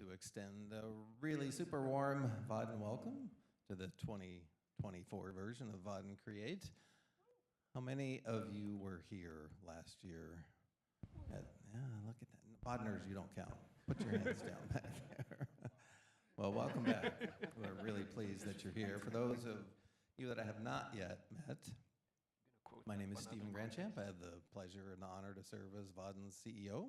to extend a really super warm Vaadin welcome to the 2024 version of Vaadin Create. How many of you were here last year? Look at that. Vaadiners, you don't count. Put your hands down back there. Well, welcome back. We're really pleased that you're here. For those of you that I have not yet met, my name is Stephen Grandchamp. I have the pleasure and the honor to serve as Vaadin's CEO.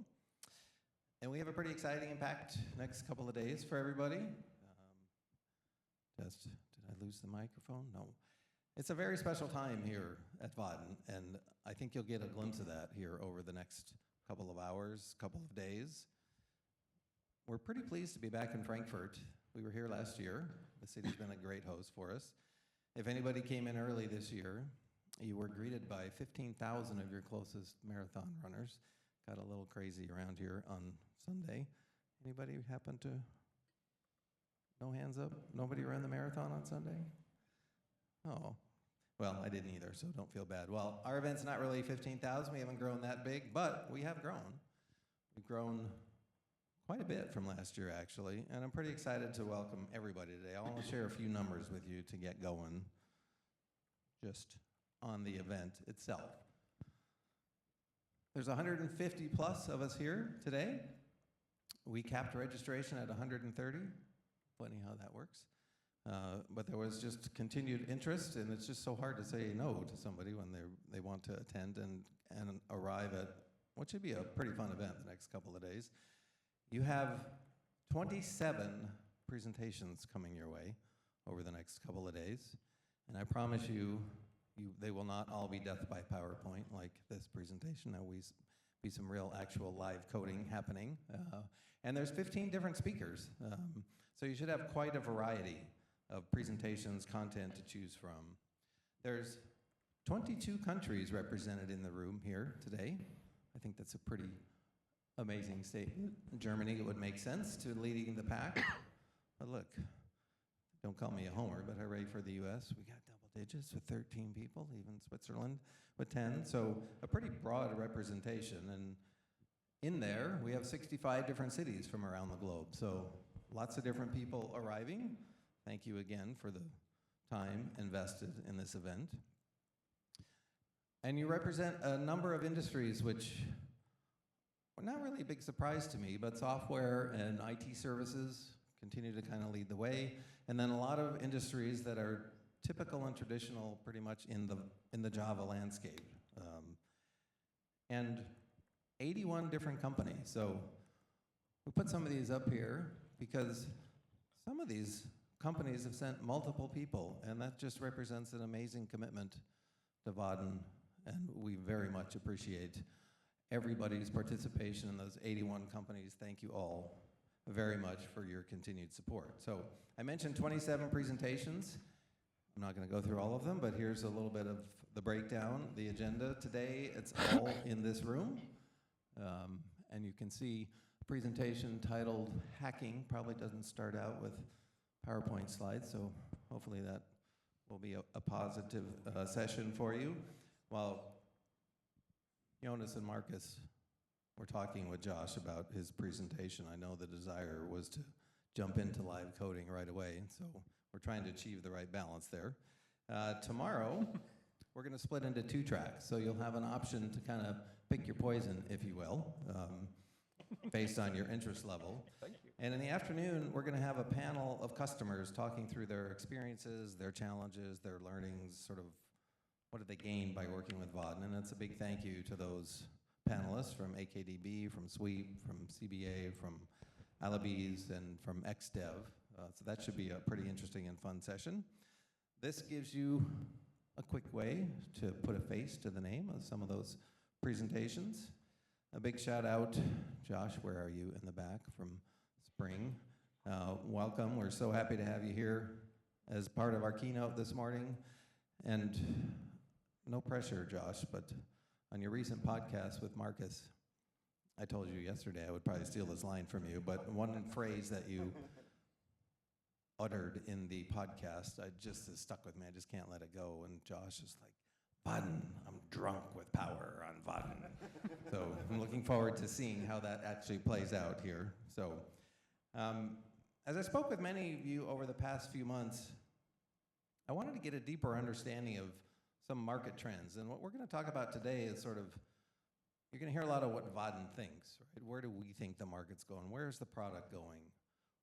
And we have a pretty exciting and packed next couple of days for everybody. Did I lose the microphone? No. It's a very special time here at Vaadin, and I think you'll get a glimpse of that here over the next couple of hours, couple of days. We're pretty pleased to be back in Frankfurt. We were here last year. The city's been a great host for us. If anybody came in early this year, you were greeted by 15,000 of your closest marathon runners. Got a little crazy around here on Sunday. Anybody happen to? No hands up? Nobody ran the marathon on Sunday? Oh, well, I didn't either, so don't feel bad. Well, our event's not really 15,000. We haven't grown that big, but we have grown. We've grown quite a bit from last year, actually, and I'm pretty excited to welcome everybody today. I want to share a few numbers with you to get going just on the event itself. There's 150 plus of us here today. We capped registration at 130. Funny how that works. But there was just continued interest, and it's just so hard to say no to somebody when they want to attend and arrive at what should be a pretty fun event the next couple of days. You have 27 presentations coming your way over the next couple of days, and I promise you, they will not all be death by PowerPoint like this presentation. There will be some real actual live coding happening. And there's 15 different speakers. So you should have quite a variety of presentations, content to choose from. There's 22 countries represented in the room here today. I think that's a pretty amazing statement. Germany, it would make sense to leading the pack. But look, don't call me a homer, but hooray for the US. We got double digits with 13 people, even Switzerland with 10. So a pretty broad representation. And in there, we have 65 different cities from around the globe. So lots of different people arriving. Thank you again for the time invested in this event. And you represent a number of industries which were not really a big surprise to me, but software and IT services continue to kind of lead the way. And then a lot of industries that are typical and traditional pretty much in the Java landscape. And 81 different companies. So we put some of these up here because some of these companies have sent multiple people, and that just represents an amazing commitment to Vaadin, and we very much appreciate everybody's participation in those 81 companies. Thank you all very much for your continued support. So I mentioned 27 presentations. I'm not going to go through all of them, but here's a little bit of the breakdown, the agenda today. It's all in this room, and you can see a presentation titled Hacking. Probably doesn't start out with PowerPoint slides, so hopefully that will be a positive session for you. While Joonas and Marcus were talking with Josh about his presentation, I know the desire was to jump into live coding right away, so we're trying to achieve the right balance there. Tomorrow, we're going to split into 2 tracks, so you'll have an option to kind of pick your poison, if you will, based on your interest level. Thank you. And in the afternoon, we're going to have a panel of customers talking through their experiences, their challenges, their learnings, sort of what did they gain by working with Vaadin. And it's a big thank you to those panelists from AKDB, from Sweep, from CBA, from Alibis, and from XDev. So that should be a pretty interesting and fun session. This gives you a quick way to put a face to the name of some of those presentations. A big shout out, Josh, where are you in the back from Spring? Welcome, we're so happy to have you here as part of our keynote this morning. And no pressure, Josh, but on your recent podcast with Marcus, I told you yesterday I would probably steal this line from you, but one phrase that you uttered in the podcast, I just has stuck with me. I just can't let it go. And Josh is like, Vaadin, I'm drunk with power on Vaadin. So I'm looking forward to seeing how that actually plays out here. So As I spoke with many of you over the past few months, I wanted to get a deeper understanding of some market trends. And what we're going to talk about today is sort of, you're going to hear a lot of what Vaadin thinks, right? Where do we think the market's going? Where's the product going?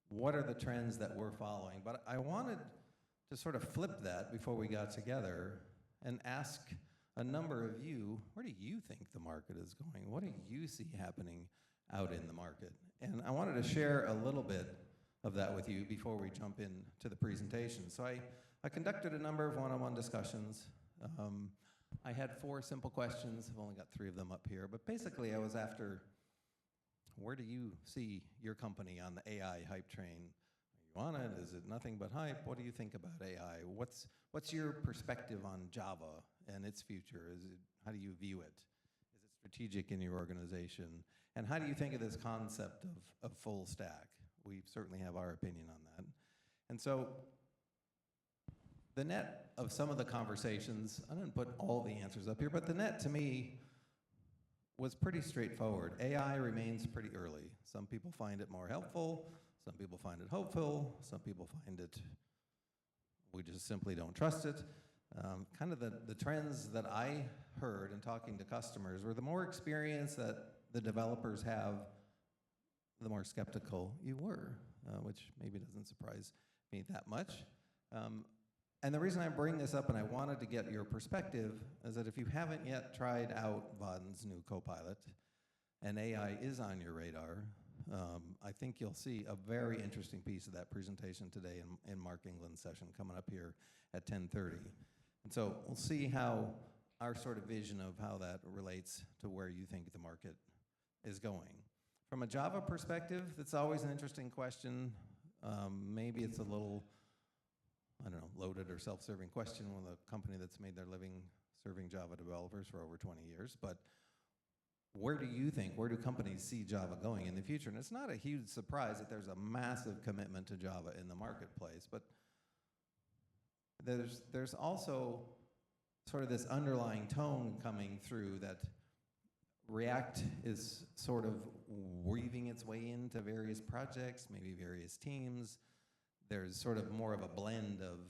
What are the trends that we're following? But I wanted to sort of flip that before we got together and ask a number of you, where do you think the market is going? What do you see happening out in the market? And I wanted to share a little bit of that with you before we jump into the presentation. So I conducted a number of one-on-one discussions. I had 4 simple questions. I've only got 3 of them up here. But basically, I was after, where do you see your company on the AI hype train? Are you on it? Is it nothing but hype? What do you think about AI? What's your perspective on Java and its future? How do you view it? Is it strategic in your organization? And how do you think of this concept of full stack? We certainly have our opinion on that. And so the net of some of the conversations, I didn't put all the answers up here, but the net to me was pretty straightforward. AI remains pretty early. Some people find it more helpful. Some people find it hopeful. Some people find it, we just simply don't trust it. Kind of the trends that I heard in talking to customers were the more experience that the developers have, the more skeptical you were, which maybe doesn't surprise me that much. And the reason I bring this up and I wanted to get your perspective is that if you haven't yet tried out Vaadin's new Copilot and AI is on your radar, I think you'll see a very interesting piece of that presentation today in Mark England's session coming up here at 10:30. And so we'll see how our sort of vision of how that relates to where you think the market is going. From a Java perspective, it's always an interesting question. Maybe it's a little, I don't know, loaded or self-serving question with a company that's made their living serving Java developers for over 20 years. But where do companies see Java going in the future? And it's not a huge surprise that there's a massive commitment to Java in the marketplace, but there's also sort of this underlying tone coming through that React is sort of weaving its way into various projects, maybe various teams. There's sort of more of a blend of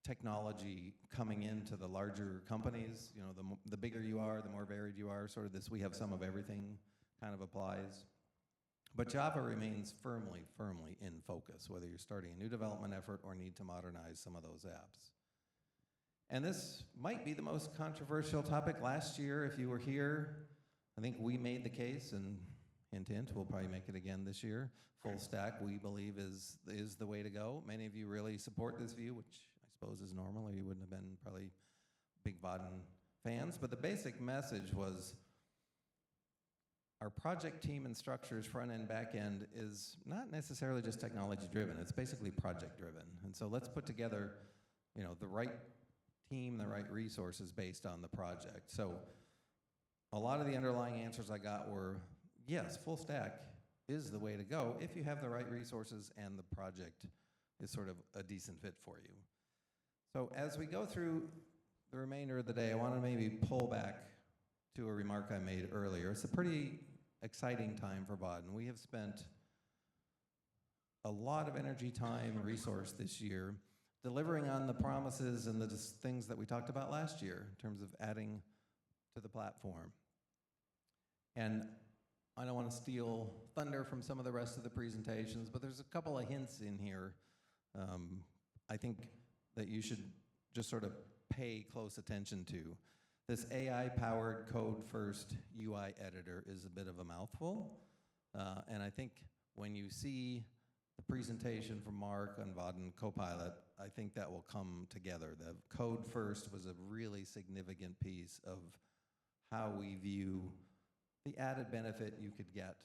technology coming into the larger companies. You know, the bigger you are, the more varied you are. Sort of this, we have some of everything kind of applies. But Java remains firmly in focus, whether you're starting a new development effort or need to modernize some of those apps. And this might be the most controversial topic. Last year, if you were here, I think we made the case, and hint, hint, we'll probably make it again this year. Full stack, we believe, is the way to go. Many of you really support this view, which I suppose is normal, or you wouldn't have been probably big Vaadin fans. But the basic message was our project team and structures, front end, back end, is not necessarily just technology driven. It's basically project driven. And so let's put together, you know, the right team, the right resources based on the project. So a lot of the underlying answers I got were, yes, full stack is the way to go if you have the right resources and the project is sort of a decent fit for you. So as we go through the remainder of the day, I want to maybe pull back to a remark I made earlier. It's a pretty exciting time for Vaadin. We have spent a lot of energy, time, and resource this year delivering on the promises and the things that we talked about last year in terms of adding to the platform. And I don't want to steal thunder from some of the rest of the presentations, but there's a couple of hints in here I think that you should just sort of pay close attention to. This AI-powered code-first UI editor is a bit of a mouthful, and I think when you see the presentation from Mark on Vaadin Copilot, I think that will come together. The code-first was a really significant piece of how we view the added benefit you could get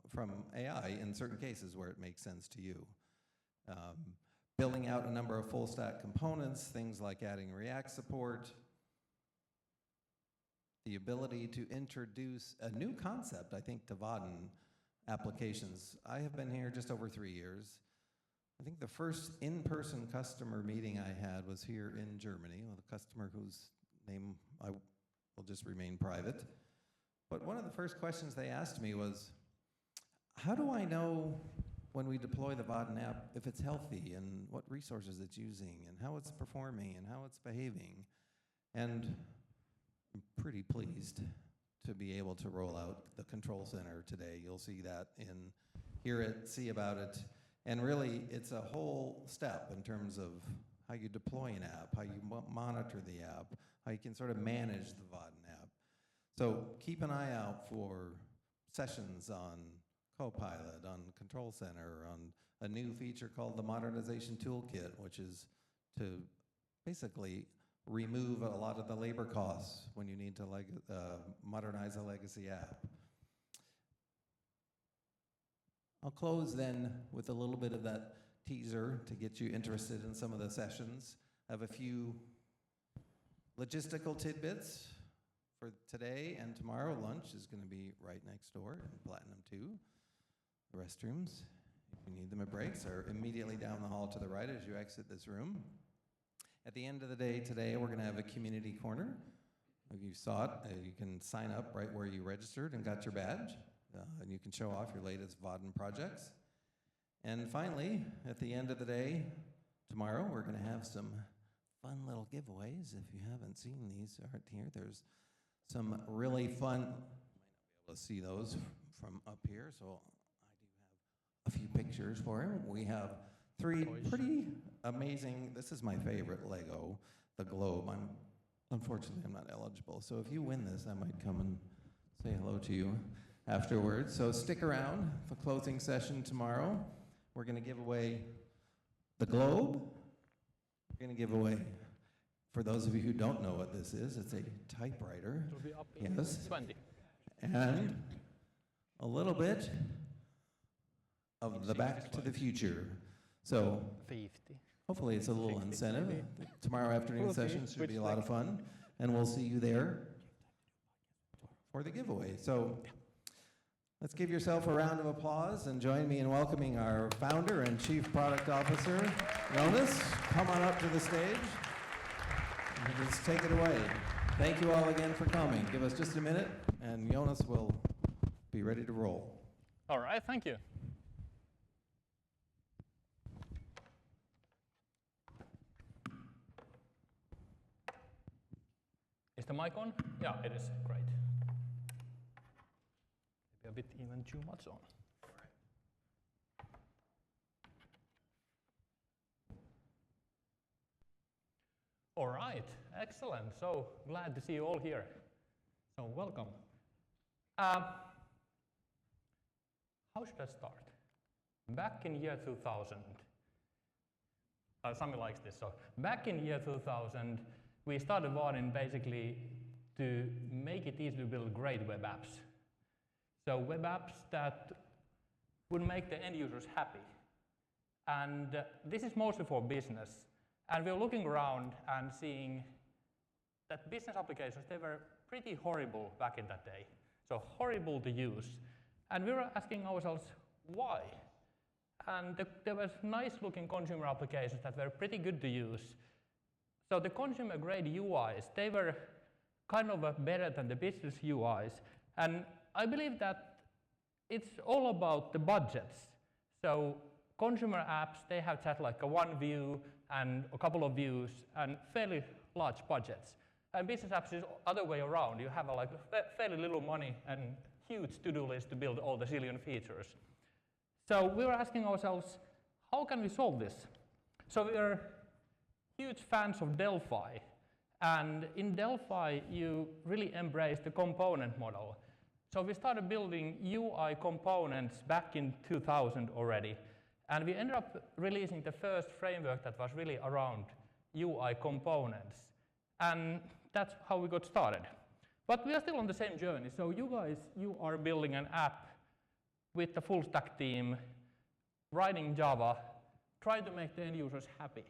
from AI in certain cases where it makes sense to you. Building out a number of full stack components, things like adding React support, the ability to introduce a new concept, I think, to Vaadin applications. I have been here just over 3 years. I think the first in-person customer meeting I had was here in Germany with a customer whose name I will just remain private. But one of the first questions they asked me was, how do I know when we deploy the Vaadin app, if it's healthy and what resources it's using and how it's performing and how it's behaving. And I'm pretty pleased to be able to roll out the control center today. You'll see that in Hear It, See About It. And really, it's a whole step in terms of how you deploy an app, how you monitor the app, how you can sort of manage the Vaadin app. So keep an eye out for sessions on Copilot, on Control Center, on a new feature called the Modernization Toolkit, which is to basically remove a lot of the labor costs when you need to modernize a legacy app. I'll close then with a little bit of that teaser to get you interested in some of the sessions. I have a few logistical tidbits for today and tomorrow. Lunch is going to be right next door in Platinum 2. The restrooms, if you need them at breaks, are immediately down the hall to the right as you exit this room. At the end of the day today, we're going to have a community corner. If you saw it, you can sign up right where you registered and got your badge. And you can show off your latest Vaadin projects. And finally, at the end of the day, tomorrow, we're going to have some fun little giveaways. If you haven't seen these aren't here, there's some really fun, you might not be able to see those from up here, so I do have a few pictures for him. We have 3 pretty amazing, this is my favorite Lego, the globe. Unfortunately, I'm not eligible, so if you win this, I might come and say hello to you afterwards. So stick around for closing session tomorrow. We're going to give away the globe. We're going to give away, for those of you who don't know what this is, it's a typewriter. It'll be up in yes. 20. And a little bit of the Back to the Future. So 50. hopefully it's a little 60, incentive. maybe. Tomorrow afternoon We'll see session should which be a lot of fun. And we'll see you there for the giveaway. So let's give yourself a round of applause and join me in welcoming our founder and chief product officer, Joonas. Come on up to the stage and just take it away. Thank you all again for coming. Give us just a minute and Joonas will be ready to roll. All right, thank you. Is the mic on? Yeah, it is. Great. Maybe a bit even too much on. All right, excellent. So glad to see you all here. So welcome. How should I start? Back in year 2000, something like this. So back in year 2000, we started Vaadin basically to make it easy to build great web apps. So web apps that would make the end users happy. And this is mostly for business. And we're looking around and seeing that business applications, they were pretty horrible back in that day. So horrible to use. And we were asking ourselves, why? And there was nice looking consumer applications that were pretty good to use. So the consumer grade UIs, they were kind of better than the business UIs. And I believe that it's all about the budgets. So consumer apps, they have just like a one view and a couple of views and fairly large budgets. And business apps is the other way around. You have like fairly little money and huge to-do list to build all the zillion features. So we were asking ourselves, how can we solve this? So we are huge fans of Delphi. And in Delphi, you really embrace the component model. So we started building UI components back in 2000 already. And we ended up releasing the first framework that was really around UI components. And that's how we got started. But we are still on the same journey. So you guys, you are building an app with the full stack team, writing Java, trying to make the end users happy.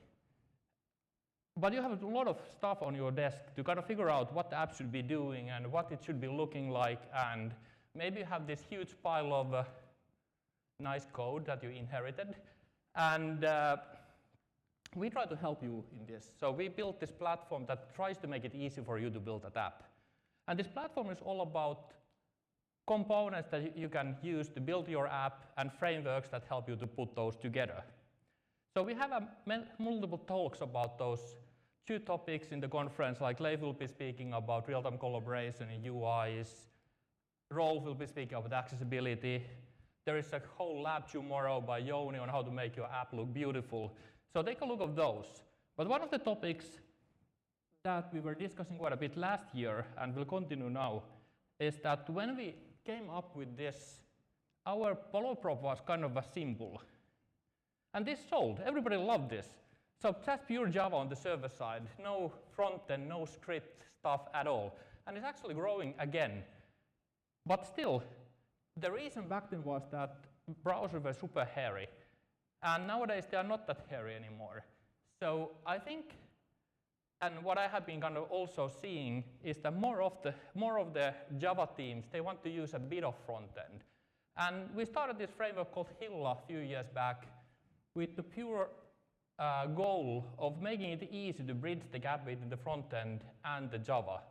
But you have a lot of stuff on your desk to kind of figure out what the app should be doing and what it should be looking like. And maybe you have this huge pile of nice code that you inherited. And we try to help you in this. So we built this platform that tries to make it easy for you to build that app. And this platform is all about components that you can use to build your app, and frameworks that help you to put those together. So we have multiple talks about those two topics in the conference, like Leif will be speaking about real-time collaboration in UIs, Rolf will be speaking about accessibility. There is a whole lab tomorrow by Joni on how to make your app look beautiful. So take a look at those. But one of the topics that we were discussing quite a bit last year, and will continue now, is that when we came up with this, our follow prop was kind of a symbol. And this sold. Everybody loved this. So just pure Java on the server side, no front end, no script stuff at all. And it's actually growing again. But still, the reason back then was that browsers were super hairy. And nowadays they are not that hairy anymore. So I think, and what I have been kind of also seeing, is that more of the Java teams, they want to use a bit of front end. And we started this framework called Hilla a few years back with the pure goal of making it easy to bridge the gap between the front end and the Java.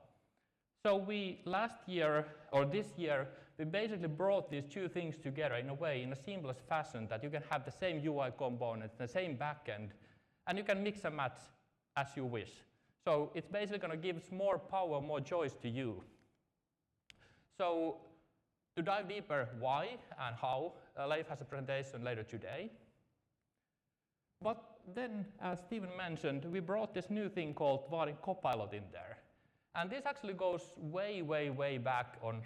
So we last year, or this year, we basically brought these two things together in a way, in a seamless fashion, that you can have the same UI components, the same backend, and you can mix and match as you wish. So it's basically going to give more power, more choice to you. So to dive deeper, why and how, Leif has a presentation later today. But then, as Steven mentioned, we brought this new thing called Vaadin Copilot in there. And this actually goes way, way, way back on.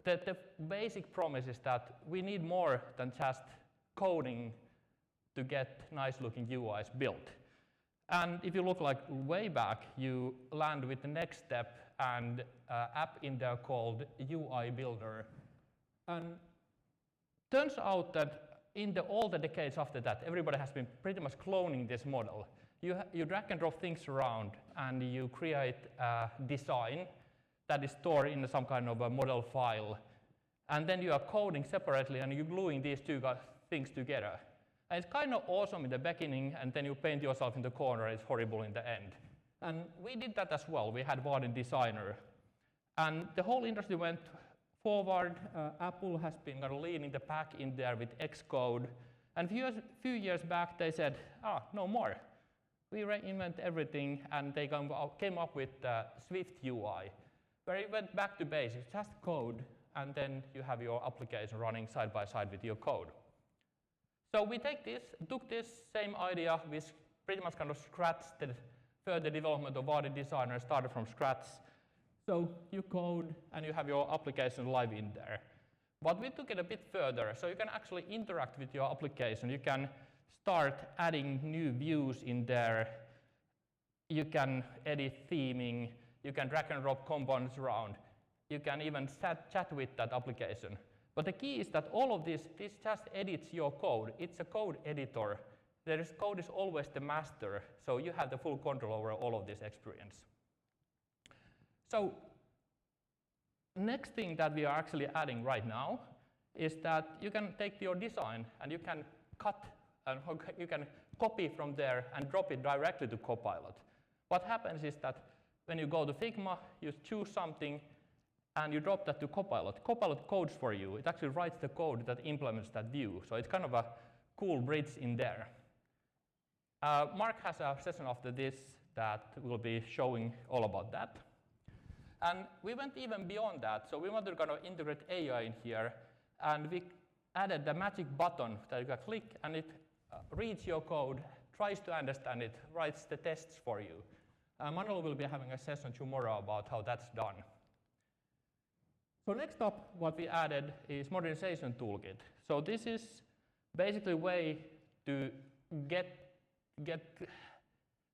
The basic promise is that we need more than just coding to get nice-looking UIs built. And if you look like way back, you land with the next step and app in there called UI Builder. And turns out that in all the decades after that, everybody has been pretty much cloning this model. You drag and drop things around, and you create a design that is stored in some kind of a model file. And then you are coding separately, and you're gluing these two things together. And it's kind of awesome in the beginning, and then you paint yourself in the corner, and it's horrible in the end. And we did that as well. We had Vaadin Designer. And the whole industry went forward. Apple has been kind of leading the pack in there with Xcode. And a few years back, they said, no more. We reinvent everything, and they came up with Swift UI, where it went back to basics, just code, and then you have your application running side by side with your code. So we took this same idea, we pretty much kind of scratched the further development of Vaadin Designer, started from scratch. So you code, and you have your application live in there. But we took it a bit further, so you can actually interact with your application. You can start adding new views in there. You can edit theming. You can drag and drop components around. You can even chat with that application. But the key is that all of this just edits your code. It's a code editor. Code is always the master, so you have the full control over all of this experience. So next thing that we are actually adding right now is that you can take your design and you can cut and you can copy from there and drop it directly to Copilot. What happens is that when you go to Figma, you choose something and you drop that to Copilot. Copilot codes for you. It actually writes the code that implements that view. So it's kind of a cool bridge in there. Mark has a session after this that will be showing all about that. And we went even beyond that. So we wanted to kind of integrate AI in here. And we added the magic button that you can click, and it reads your code, tries to understand it, writes the tests for you. Manuel will be having a session tomorrow about how that's done. So next up, what we added is modernization toolkit. So this is basically a way to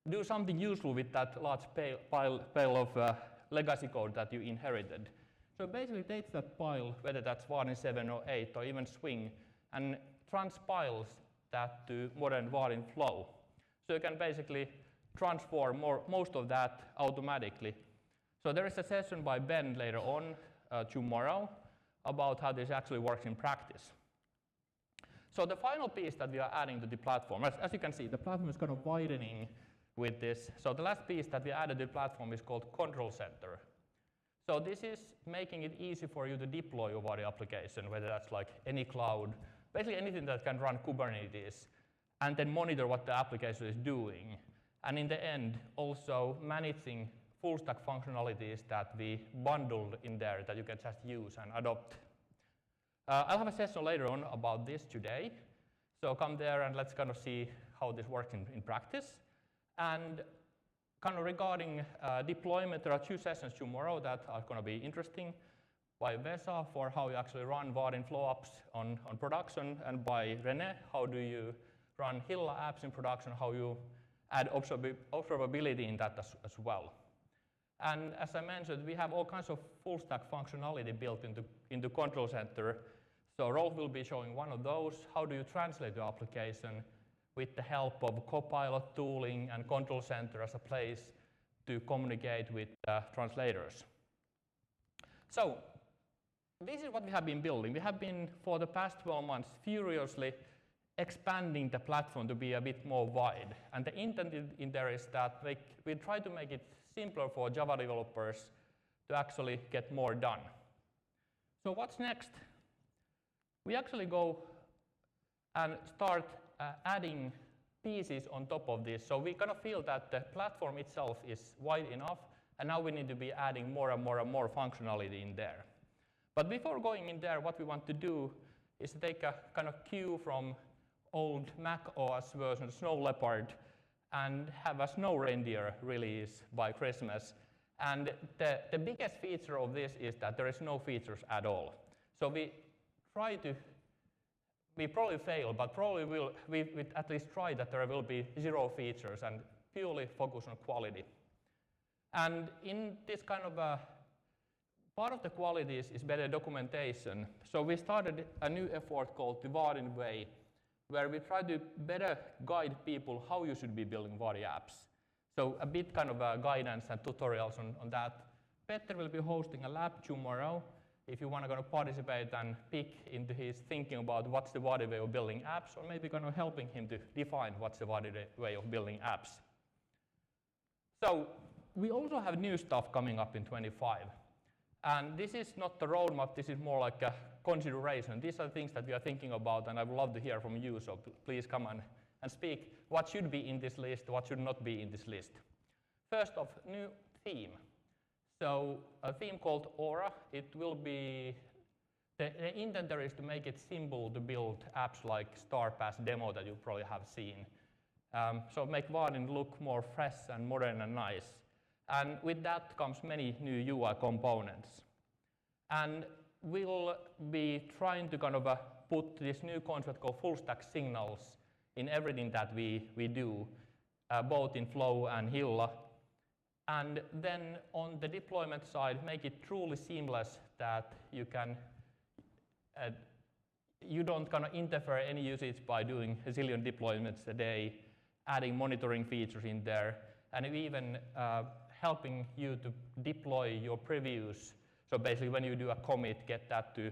do something useful with that large pile of legacy code that you inherited. So basically it takes that pile, whether that's Vaadin 7 or 8 or even Swing, and transpiles that to modern Vaadin flow. So you can basically transform most of that automatically. So there is a session by Ben later on tomorrow about how this actually works in practice. So the final piece that we are adding to the platform, as you can see, the platform is kind of widening with this. So the last piece that we added to the platform is called Control Center. So this is making it easy for you to deploy your Vaadin application, whether that's like any cloud, basically anything that can run Kubernetes, and then monitor what the application is doing. And in the end, also managing full stack functionalities that we bundled in there that you can just use and adopt. I'll have a session later on about this today. So come there and let's kind of see how this works in practice. And kind of regarding deployment, there are 2 sessions tomorrow that are going to be interesting. By Vesa for how you actually run Vaadin flow apps on production, and by René, how do you run Hilla apps in production, how you add observability in that as well. And as I mentioned, we have all kinds of full stack functionality built into Control Center. So Rolf will be showing one of those. How do you translate your application with the help of Copilot tooling and Control Center as a place to communicate with translators. So this is what we have been building. We have been, for the past 12 months, furiously expanding the platform to be a bit more wide. And the intent in there is that we try to make it simpler for Java developers to actually get more done. So what's next? We actually go and start adding pieces on top of this. So we kind of feel that the platform itself is wide enough, and now we need to be adding more and more and more functionality in there. But before going in there, what we want to do is to take a kind of cue from old Mac OS version Snow Leopard and have a snow reindeer release by Christmas. And the biggest feature of this is that there is no features at all. So we probably fail, but probably we at least try that there will be 0 features and purely focus on quality. And in this kind of part of the qualities is better documentation. So we started a new effort called the Vaadin Way, where we try to better guide people how you should be building Vaadin apps. So a bit kind of guidance and tutorials on that. Petter will be hosting a lab tomorrow. If you want to participate and pick into his thinking about what's the Vaadin way of building apps, or maybe kind of helping him to define what's the Vaadin way of building apps. So we also have new stuff coming up in 25. And this is not the roadmap, this is more like a consideration. These are things that we are thinking about, and I would love to hear from you, so please come and speak what should be in this list, what should not be in this list. First off, new theme. So a theme called Aura. It will be, the intent there is to make it simple to build apps like StarPass demo that you probably have seen. So make Vaadin look more fresh and modern and nice. And with that comes many new UI components. And we'll be trying to kind of put this new concept called full stack signals in everything that we do, both in Flow and Hilla. And then on the deployment side, make it truly seamless that you can, you don't kind of interfere any usage by doing a zillion deployments a day, adding monitoring features in there, and even helping you to deploy your previews. So basically, when you do a commit, get to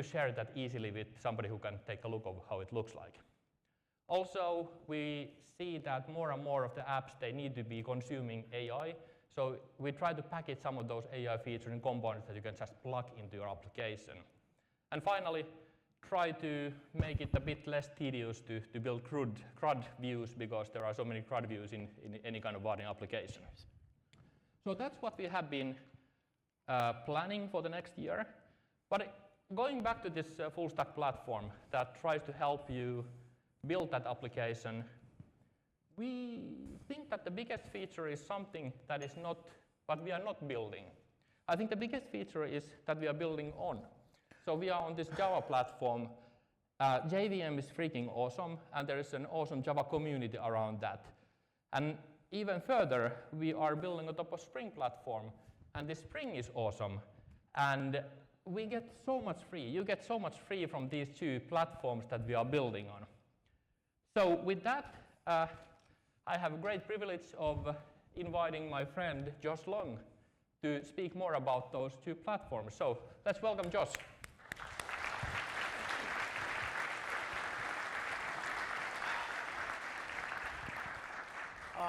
share that easily with somebody who can take a look of how it looks like. Also, we see that more and more of the apps, they need to be consuming AI. So we try to package some of those AI features in components that you can just plug into your application. And finally, try to make it a bit less tedious to build CRUD views, because there are so many CRUD views in any kind of Vaadin application. So that's what we have been planning for the next year. But going back to this full stack platform that tries to help you build that application, we think that the biggest feature is something that is not, what we are not building. I think the biggest feature is that we are building on. So we are on this Java platform. JVM is freaking awesome, and there is an awesome Java community around that. And even further, we are building on top of Spring platform, and the Spring is awesome. And we get so much free. You get so much free from these 2 platforms that we are building on. So with that, I have a great privilege of inviting my friend Josh Long to speak more about those 2 platforms. So let's welcome Josh.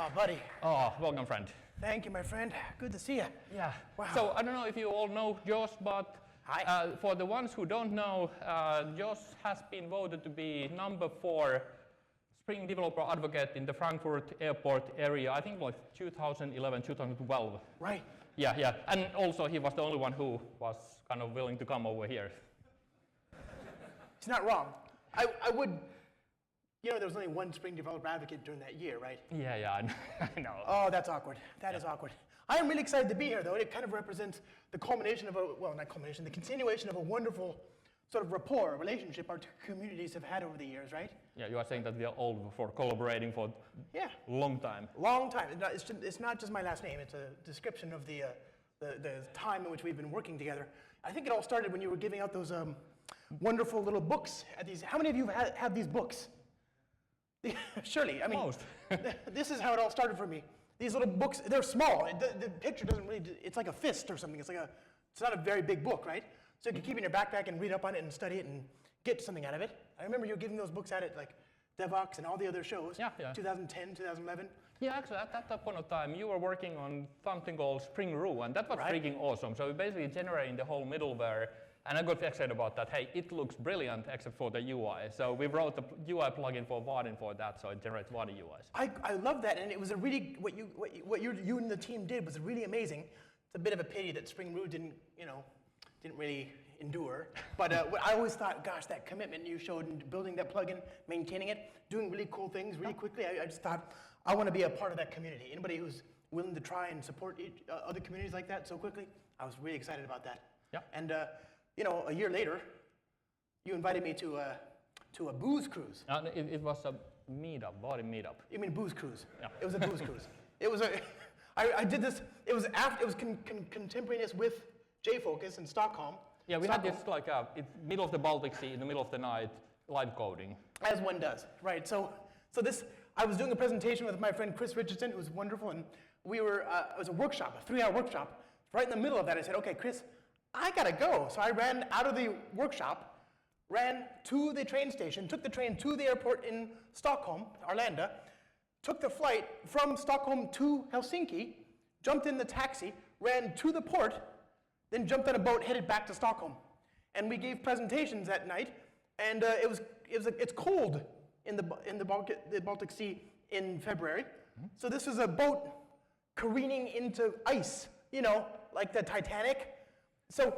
Oh, buddy. Oh, welcome, friend. Thank you, my friend. Good to see you. Yeah. Wow. So I don't know if you all know Josh, but Hi. for the ones who don't know, Josh has been voted to be number 4 Spring Developer Advocate in the Frankfurt Airport area. I think like 2011, 2012. Right. Yeah. And also he was the only one who was kind of willing to come over here. It's not wrong. I would, there was only one Spring Developer Advocate during that year, right? Yeah, I know. Oh, that's awkward. That is awkward. I am really excited to be here, though. It kind of represents the culmination of the continuation of a wonderful sort of rapport, relationship our two communities have had over the years, right? Yeah, you are saying that we are old for collaborating for a long time. Long time. It's not just my last name. It's a description of the time in which we've been working together. I think it all started when you were giving out those wonderful little books. How many of you have these books? Surely, I mean, Most. This is how it all started for me. These little books, they're small. The picture doesn't really, it's like a fist or something. It's not a very big book, right? So you can keep it in your backpack and read up on it and study it and get something out of it. I remember you giving those books out at like DevOps and all the other shows. Yeah. 2010, 2011. Yeah, actually, at that point of time, you were working on something called Spring Roo, and that was freaking awesome. So we're basically generating the whole middleware, and I got excited about that. Hey, it looks brilliant except for the UI. So we wrote the UI plugin for Vaadin for that, so it generates Vaadin UIs. I love that, and it was a really, what you and the team did was really amazing. It's a bit of a pity that Spring Roo didn't really endure. But I always thought, gosh, that commitment you showed in building that plugin, maintaining it, doing really cool things really quickly, I just thought, I want to be a part of that community. Anybody who's willing to try and support other communities like that so quickly, I was really excited about that. Yeah. And a year later, you invited me to a booze cruise. It was a meetup, Vaadin meetup. You mean booze cruise? Yeah. It was a booze cruise. It was I did this. It was contemporaneous with JFocus in Stockholm. Yeah, we had this like middle of the Baltic Sea, in the middle of the night, live coding. As one does, right? So this, I was doing a presentation with my friend Chris Richardson, who's wonderful, and we were, it was a workshop, a 3-hour workshop. Right in the middle of that, I said, okay, Chris, I gotta go. So I ran out of the workshop, ran to the train station, took the train to the airport in Stockholm, Arlanda, took the flight from Stockholm to Helsinki, jumped in the taxi, ran to the port, then jumped on a boat, headed back to Stockholm. And we gave presentations that night, and it's cold in the Baltic Sea in February. Mm-hmm. So this is a boat careening into ice, like the Titanic. So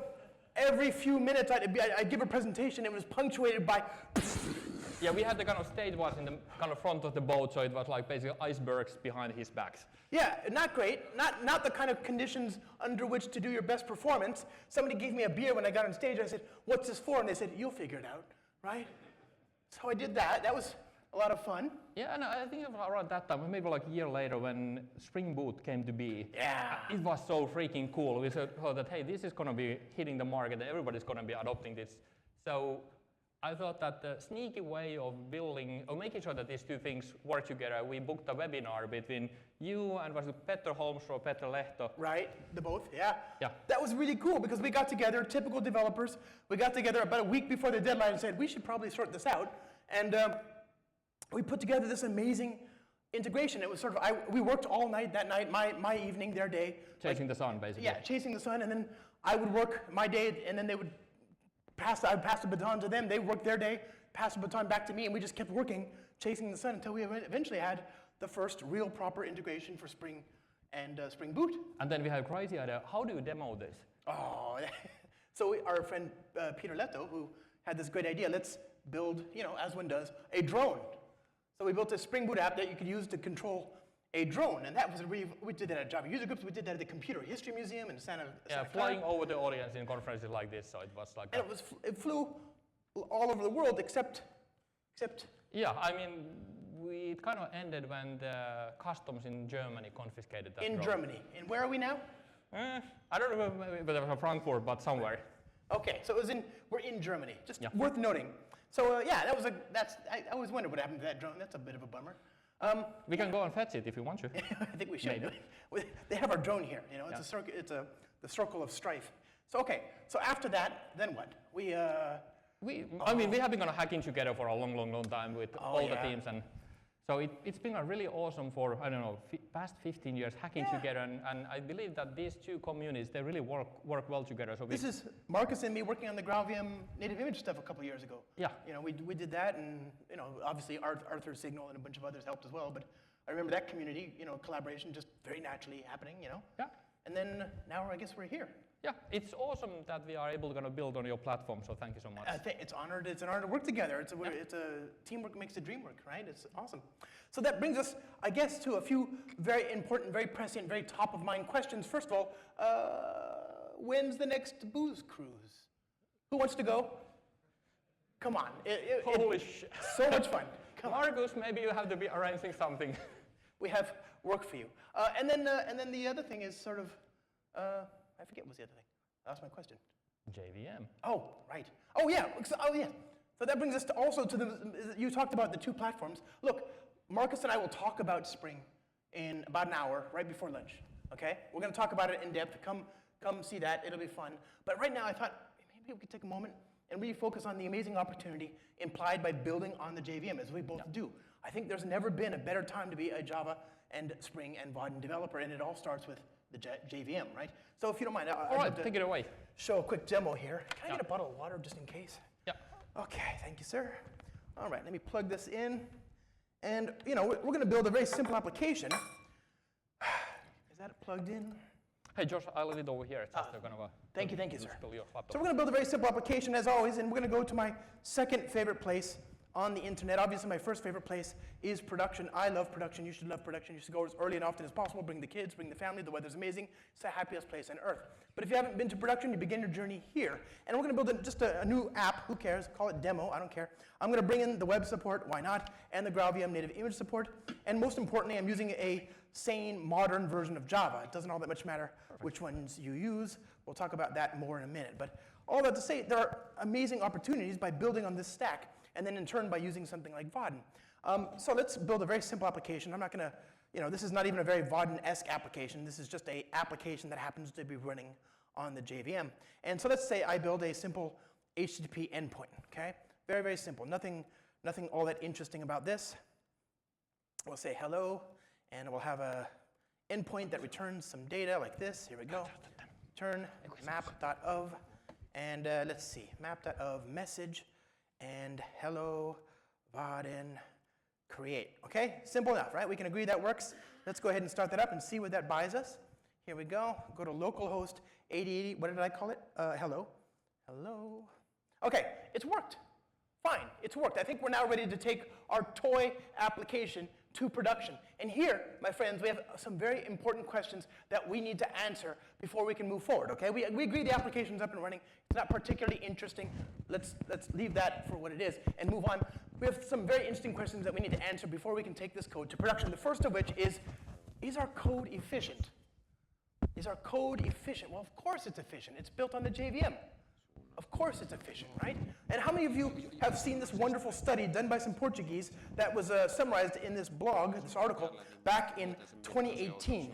every few minutes I'd give a presentation. It was punctuated by. Yeah, we had the kind of stage was in the kind of front of the boat, so it was like basically icebergs behind his backs. Yeah, not great. Not the kind of conditions under which to do your best performance. Somebody gave me a beer when I got on stage. I said, "What's this for?" And they said, "You'll figure it out, right?" So I did that. That was a lot of fun. Yeah, and I think it was around that time, maybe like a year later, when Spring Boot came to be. Yeah. It was so freaking cool. We thought that, hey, this is going to be hitting the market, and everybody's going to be adopting this. So I thought that the sneaky way of building, or making sure that these two things work together, we booked a webinar between you and was it Petter Holmström, Petter Lehto? Right, the both, yeah. Yeah. That was really cool because we got together, typical developers, we got together about a week before the deadline and said, we should probably sort this out. And we put together this amazing integration. It was sort of, we worked all night that night, my evening, their day. Chasing the sun, basically. Yeah, chasing the sun, and then I would work my day, and then I would pass the baton to them. They worked their day, passed the baton back to me, and we just kept working, chasing the sun until we eventually had the first real proper integration for Spring and Spring Boot. And then we had a crazy idea. How do you demo this? Oh, so our friend Peter Leto, who had this great idea, let's build, as one does, a drone. So we built a Spring Boot app that you could use to control a drone, and that was we did that at Java User Groups, we did that at the Computer History Museum in Santa Clara. Flying over the audience in conferences like this, so it was like. And it flew all over the world except. Yeah, I mean, it kind of ended when the customs in Germany confiscated that drone. Germany, and where are we now? I don't remember whether Frankfurt, but somewhere. Okay, so we're in Germany. Just worth noting. So I always wondered what happened to that drone. That's a bit of a bummer. We can go and fetch it if you want to. I think we should. They have our drone here. It's a circle. It's the circle of strife. So okay. So after that, then what? We have been kind of hacking together for a long time with all the teams, and So it's been a really awesome for, I don't know, past 15 years hacking together, and I believe that these two communities, they really work well together. So this is Marcus and me working on the GraalVM native image stuff a couple of years ago. Yeah. You know, we did that, and you know, obviously Arthur Signal and a bunch of others helped as well, but I remember that community, you know, collaboration just very naturally happening, you know? Yeah. And then now I guess we're here. Yeah, it's awesome that we are able to build on your platform, so thank you so much. It's an honor to work together. It's a teamwork makes the dream work, right? It's awesome. So that brings us, I guess, to a few very important, very prescient, very top of mind questions. First of all, when's the next booze cruise? Who wants to go? Come on. Holy shit. So much fun. Come on. Marcus, maybe you have to be arranging something. We have work for you. And then the other thing is sort of, I forget what's the other thing. I lost my question. JVM. Oh, right. Oh, yeah. So that brings us also to you talked about the two platforms. Look, Marcus and I will talk about Spring in about an hour, right before lunch, okay? We're going to talk about it in depth. Come see that. It'll be fun. But right now, I thought maybe we could take a moment and really focus on the amazing opportunity implied by building on the JVM, as we both do. I think there's never been a better time to be a Java and Spring and Vaadin developer, and it all starts with the JVM, right? So if you don't mind, all right, take it away. Show a quick demo here. Can I get a bottle of water just in case? Yeah. Okay, thank you, sir. All right, let me plug this in. And, you know, we're going to build a very simple application. Is that plugged in? Hey, Josh, I'll leave it over here. It's just Thank you, sir. Spill your laptop. So we're going to build a very simple application, as always, and we're going to go to my second favorite place on the internet. Obviously, my first favorite place is production. I love production. You should love production. You should go as early and often as possible. Bring the kids, bring the family. The weather's amazing. It's the happiest place on earth. But if you haven't been to production, you begin your journey here. And we're going to build just a new app. Who cares? Call it demo. I don't care. I'm going to bring in the web support. Why not? And the GraalVM native image support. And most importantly, I'm using a sane, modern version of Java. It doesn't all that much matter which ones you use. We'll talk about that more in a minute. But all that to say, there are amazing opportunities by building on this stack, and then in turn by using something like Vaadin. So let's build a very simple application. I'm not going to, you know, this is not even a very Vaadin-esque application. This is just an application that happens to be running on the JVM. And so let's say I build a simple HTTP endpoint, okay? Very, very simple. Nothing all that interesting about this. We'll say hello, and we'll have a endpoint that returns some data like this. Here we go. Return map.of, and let's see, map.of message, and hello, Vaadin, create. Okay, simple enough, right? We can agree that works. Let's go ahead and start that up and see what that buys us. Here we go. Go to localhost 8080. What did I call it? Hello. Hello. Okay, it's worked. Fine, it's worked. I think we're now ready to take our toy application to production. And here, my friends, we have some very important questions that we need to answer before we can move forward, okay? We agree the application's up and running. It's not particularly interesting. Let's leave that for what it is and move on. We have some very interesting questions that we need to answer before we can take this code to production. The first of which is our code efficient? Is our code efficient? Well, of course it's efficient. It's built on the JVM. Of course it's efficient, right? And how many of you have seen this wonderful study done by some Portuguese that was summarized in this blog, this article, back in 2018,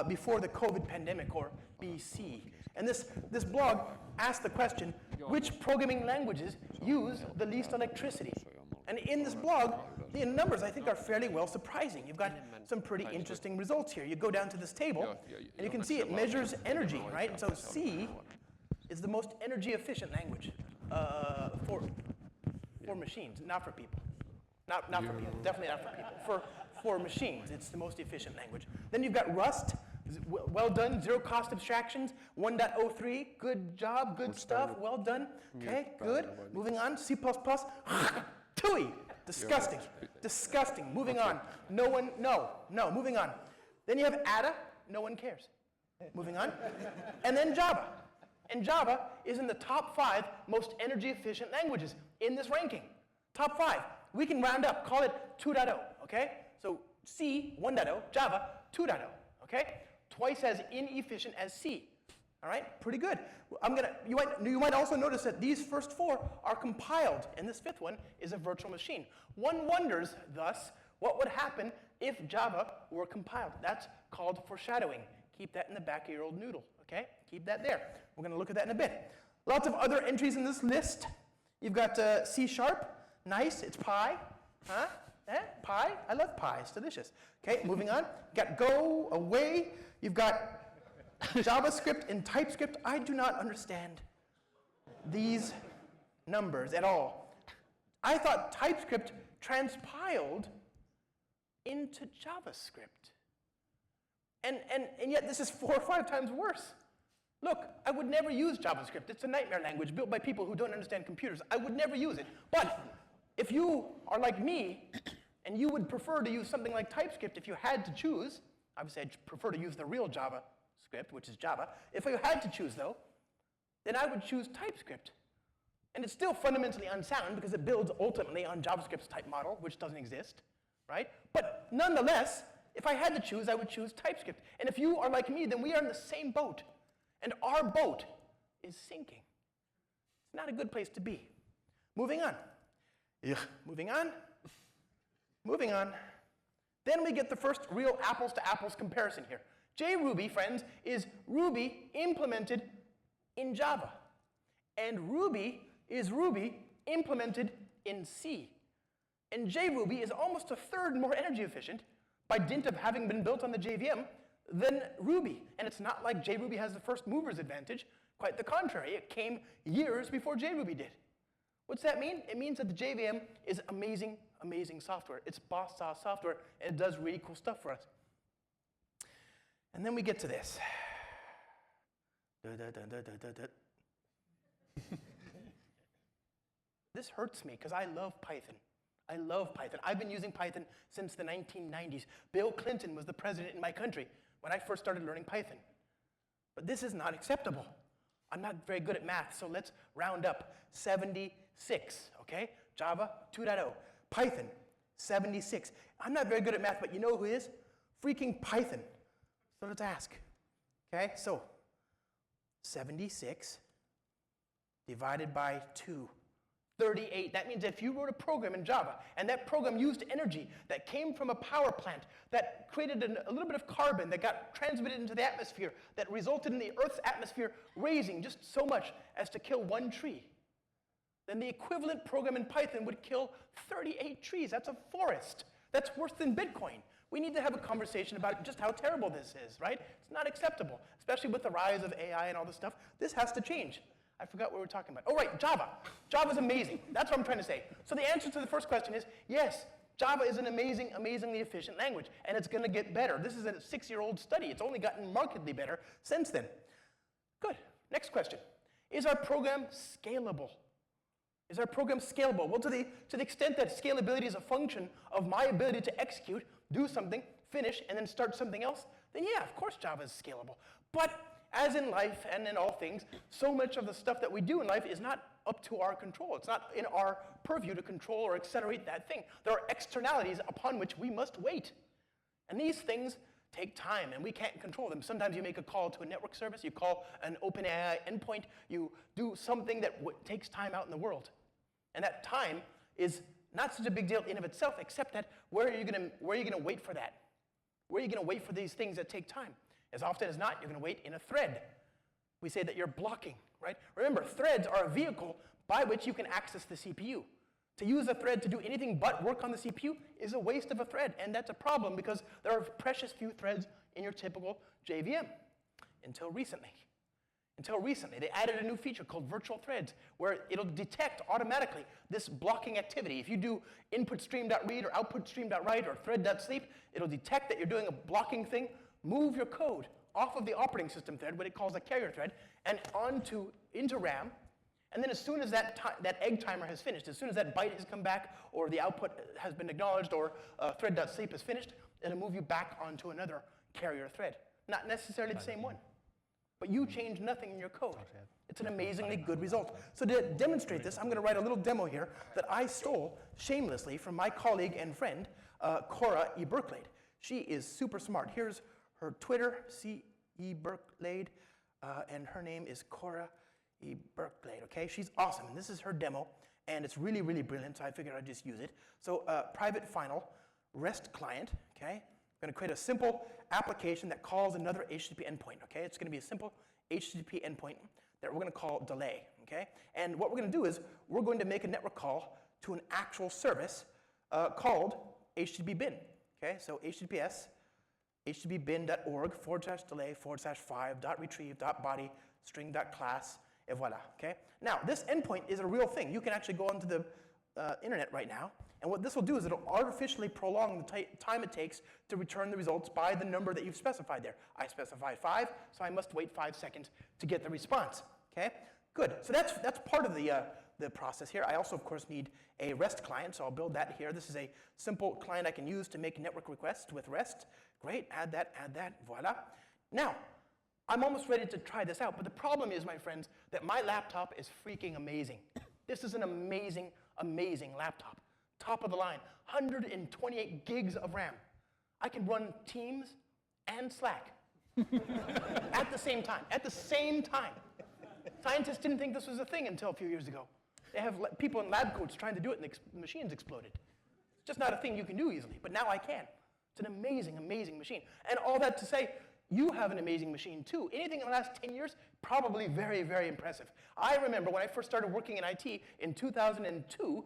before the COVID pandemic, or BC? And this blog asked the question, which programming languages use the least electricity? And in this blog, the numbers, I think, are fairly well surprising. You've got some pretty interesting results here. You go down to this table, and you can see it measures energy, right? And so C is the most energy efficient language for machines, not for people. Not for people, definitely not for people. For machines, it's the most efficient language. Then you've got Rust, well done, zero cost abstractions, 1.03, good job, good stuff, well done. Okay, good. Moving on, C++, TUI, disgusting, disgusting. Moving on, no, moving on. Then you have Ada, no one cares. Moving on. And then Java. And Java is in the top 5 most energy efficient languages in this ranking. Top 5. We can round up, call it 2.0, okay? So C, 1.0, Java, 2.0, okay? Twice as inefficient as C. All right, pretty good. You might also notice that these first 4 are compiled, and this 5th one is a virtual machine. One wonders, thus, what would happen if Java were compiled. That's called foreshadowing. Keep that in the back of your old noodle, okay? Keep that there. We're going to look at that in a bit. Lots of other entries in this list. You've got C#, nice, it's pi, huh? Pie? I love pie. It's delicious. Okay, moving on. You got go, away. You've got JavaScript and TypeScript. I do not understand these numbers at all. I thought TypeScript transpiled into JavaScript. And yet this is 4 or 5 times worse. Look, I would never use JavaScript. It's a nightmare language built by people who don't understand computers. I would never use it. But if you are like me, and you would prefer to use something like TypeScript if you had to choose, obviously I'd prefer to use the real JavaScript, which is Java. If you had to choose, though, then I would choose TypeScript. And it's still fundamentally unsound because it builds ultimately on JavaScript's type model, which doesn't exist, right? But nonetheless, if I had to choose, I would choose TypeScript. And if you are like me, then we are in the same boat. And our boat is sinking. It's not a good place to be. Moving on. Ugh. Moving on. Moving on. Then we get the first real apples to apples comparison here. JRuby, friends, is Ruby implemented in Java. And Ruby is Ruby implemented in C. And JRuby is almost a third more energy efficient by dint of having been built on the JVM than Ruby. And it's not like JRuby has the first mover's advantage. Quite the contrary. It came years before JRuby did. What's that mean? It means that the JVM is amazing, amazing software. It's boss-sauce software, and it does really cool stuff for us. And then we get to this. This hurts me because I love Python. I love Python. I've been using Python since the 1990s. Bill Clinton was the president in my country when I first started learning Python. But this is not acceptable. I'm not very good at math, so let's round up. 76, okay? Java 2.0. Python, 76. I'm not very good at math, but you know who is? Freaking Python. So let's ask. Okay, so 76 divided by 2. 38. That means if you wrote a program in Java, and that program used energy that came from a power plant, that created a little bit of carbon that got transmitted into the atmosphere, that resulted in the Earth's atmosphere raising just so much as to kill 1 tree, then the equivalent program in Python would kill 38 trees. That's a forest. That's worse than Bitcoin. We need to have a conversation about just how terrible this is, right? It's not acceptable, especially with the rise of AI and all this stuff. This has to change. I forgot what we were talking about. Oh, right, Java. Java's amazing. That's what I'm trying to say. So the answer to the first question is, yes, Java is an amazing, amazingly efficient language, and it's going to get better. This is a 6-year-old study. It's only gotten markedly better since then. Good. Next question. Is our program scalable? Is our program scalable? Well, to the extent that scalability is a function of my ability to execute, do something, finish, and then start something else, then yeah, of course Java is scalable. But as in life and in all things, so much of the stuff that we do in life is not up to our control. It's not in our purview to control or accelerate that thing. There are externalities upon which we must wait. And these things take time, and we can't control them. Sometimes you make a call to a network service, you call an OpenAI endpoint, you do something that takes time out in the world. And that time is not such a big deal in of itself, except that where are you going to wait for that? Where are you going to wait for these things that take time? As often as not, you're going to wait in a thread. We say that you're blocking, right? Remember, threads are a vehicle by which you can access the CPU. To use a thread to do anything but work on the CPU is a waste of a thread, and that's a problem because there are precious few threads in your typical JVM. Until recently. They added a new feature called virtual threads, where it'll detect automatically this blocking activity. If you do input stream.read or output stream.write or thread.sleep, it'll detect that you're doing a blocking thing, move your code off of the operating system thread, what it calls a carrier thread, and into RAM. And then as soon as that egg timer has finished, as soon as that byte has come back, or the output has been acknowledged, or thread.sleep is finished, it'll move you back onto another carrier thread. Not necessarily the same one, but you change nothing in your code. It's an amazingly good result. So to demonstrate this, I'm going to write a little demo here that I stole shamelessly from my colleague and friend, Cora E. Berklade. She is super smart. Here's her Twitter, C.E. Berklade, and her name is Cora E. Berklade, okay? She's awesome, and this is her demo, and it's really, really brilliant, so I figured I'd just use it. So private final REST client, okay? I'm going to create a simple application that calls another HTTP endpoint, okay? It's going to be a simple HTTP endpoint that we're going to call delay, okay? And what we're going to do is we're going to make a network call to an actual service called HTTP bin. Okay, so HTTPS, httpbin.org/delay/5.retrieve.body string.class, and voila. Okay. Now this endpoint is a real thing. You can actually go onto the internet right now, and what this will do is it'll artificially prolong the time it takes to return the results by the number that you've specified there. I specified 5, so I must wait 5 seconds to get the response. Okay, good. So that's part of the process here. I also, of course, need a REST client, so I'll build that here. This is a simple client I can use to make network requests with REST. Great, add that, voila. Now, I'm almost ready to try this out, but the problem is, my friends, that my laptop is freaking amazing. This is an amazing, amazing laptop. Top of the line, 128 gigs of RAM. I can run Teams and Slack at the same time. Scientists didn't think this was a thing until a few years ago. They have people in lab coats trying to do it, and the machines exploded. It's just not a thing you can do easily, but now I can. It's an amazing, amazing machine. And all that to say, you have an amazing machine too. Anything in the last 10 years, probably very, very impressive. I remember when I first started working in IT in 2002,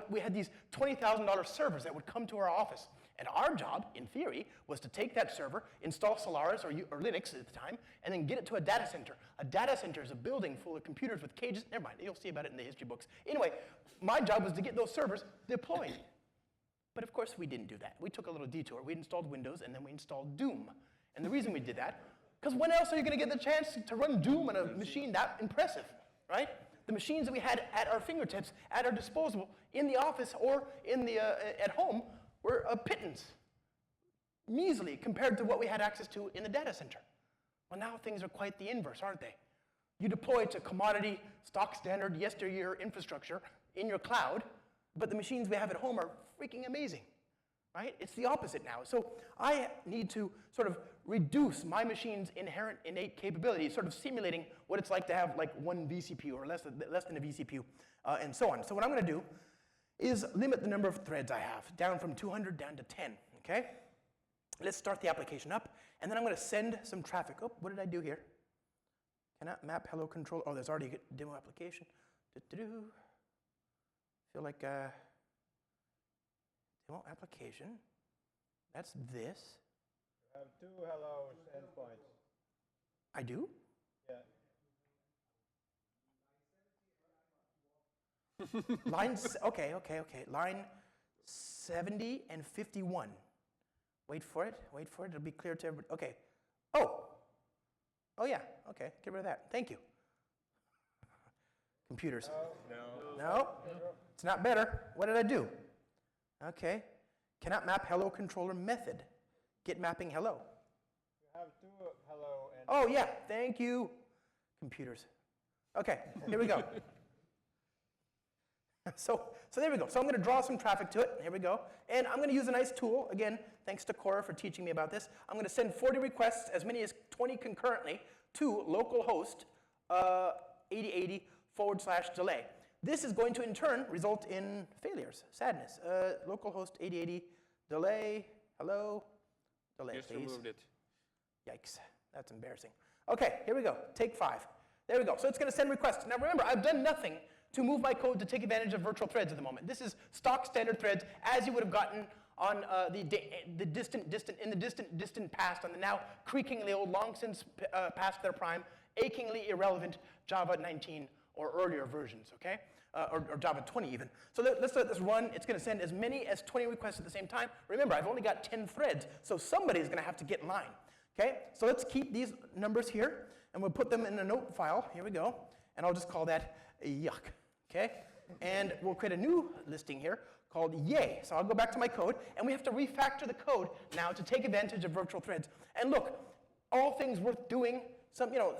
we had these $20,000 servers that would come to our office. And our job, in theory, was to take that server, install Solaris or Linux at the time, and then get it to a data center. A data center is a building full of computers with cages. Never mind, you'll see about it in the history books. Anyway, my job was to get those servers deployed. But of course, we didn't do that. We took a little detour. We installed Windows, and then we installed Doom. And the reason we did that, because when else are you going to get the chance to run Doom on a machine that impressive, right? The machines that we had at our fingertips, at our disposal, in the office or at home, were a pittance, measly compared to what we had access to in the data center. Well, now things are quite the inverse, aren't they? You deploy to commodity, stock standard, yesteryear infrastructure in your cloud, but the machines we have at home are freaking amazing, right? It's the opposite now. So I need to sort of reduce my machine's inherent innate capability, sort of simulating what it's like to have like one vCPU or less than a vCPU, and so on. So what I'm going to do is limit the number of threads I have, down from 200 down to 10, okay? Let's start the application up, and then I'm going to send some traffic. Oh, what did I do here? Cannot map hello control. Oh, there's already a demo application. Feel like demo application. That's this. You have 2 hello endpoints. I do? Yeah. Okay. Line 70 and 51. Wait for it. It'll be clear to everybody. Okay. Oh yeah. Okay. Get rid of that. Thank you. Computers. No. It's not better. What did I do? Okay. Cannot map hello controller method. Get mapping hello. You have 2 hello endpoints. Oh yeah. Thank you. Computers. Okay. Here we go. So there we go. So I'm going to draw some traffic to it. Here we go. And I'm going to use a nice tool. Again, thanks to Cora for teaching me about this. I'm going to send 40 requests, as many as 20 concurrently, to localhost 8080/delay. This is going to, in turn, result in failures, sadness. Localhost 8080 delay, hello, delay, Just please. removed it. Yikes, that's embarrassing. Okay, here we go. Take 5. There we go. So it's going to send requests. Now remember, I've done nothing to move my code to take advantage of virtual threads at the moment. This is stock standard threads as you would have gotten on the distant past, on the now creakingly old, long since past their prime, achingly irrelevant Java 19 or earlier versions, okay? Or Java 20 even. So let's let this run. It's going to send as many as 20 requests at the same time. Remember, I've only got 10 threads, so somebody's going to have to get in line, okay? So let's keep these numbers here, and we'll put them in a note file. Here we go. And I'll just call that yuck, okay? And we'll create a new listing here called yay. So I'll go back to my code, and we have to refactor the code now to take advantage of virtual threads. And look, all things worth doing,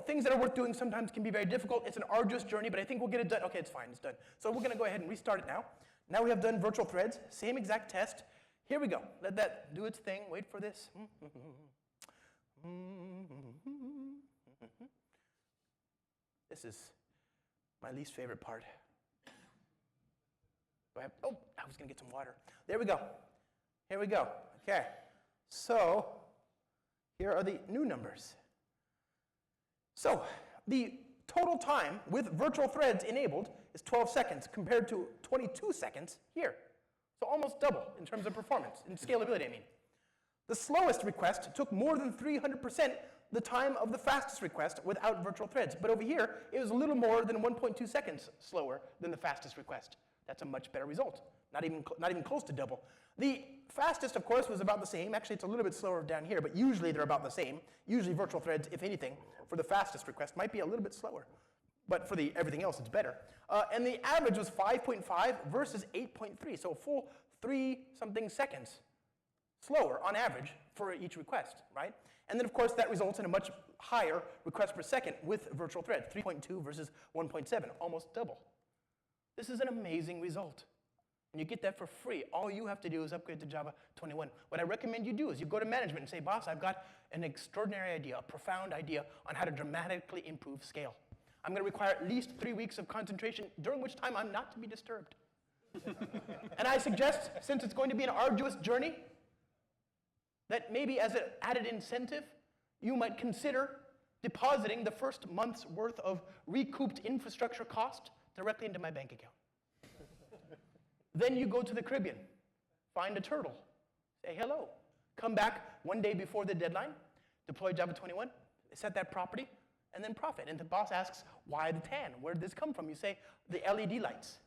things that are worth doing sometimes can be very difficult. It's an arduous journey, but I think we'll get it done. Okay, it's fine, it's done. So we're gonna go ahead and restart it now. Now we have done virtual threads, same exact test. Here we go. Let that do its thing. Wait for this. This is my least favorite part. I was gonna get some water. There we go. Here we go. Okay. So here are the new numbers. So the total time with virtual threads enabled is 12 seconds compared to 22 seconds here. So almost double in terms of performance, in scalability, I mean. The slowest request took more than 300% the time of the fastest request without virtual threads. But over here, it was a little more than 1.2 seconds slower than the fastest request. That's a much better result, not even close to double. The fastest, of course, was about the same. Actually, it's a little bit slower down here, but usually they're about the same. Usually virtual threads, if anything, for the fastest request might be a little bit slower. But for everything else, it's better. And the average was 5.5 versus 8.3, so a full 3-something seconds slower on average for each request, right? And then, of course, that results in a much higher request per second with virtual threads, 3.2 versus 1.7, almost double. This is an amazing result. And you get that for free. All you have to do is upgrade to Java 21. What I recommend you do is you go to management and say, boss, I've got an extraordinary idea, a profound idea on how to dramatically improve scale. I'm going to require at least 3 weeks of concentration, during which time I'm not to be disturbed. And I suggest, since it's going to be an arduous journey, that maybe as an added incentive, you might consider depositing the first month's worth of recouped infrastructure cost directly into my bank account. Then you go to the Caribbean, find a turtle, say hello, come back one day before the deadline, deploy Java 21, set that property, and then profit. And the boss asks, why the tan? Where did this come from? You say, the LED lights.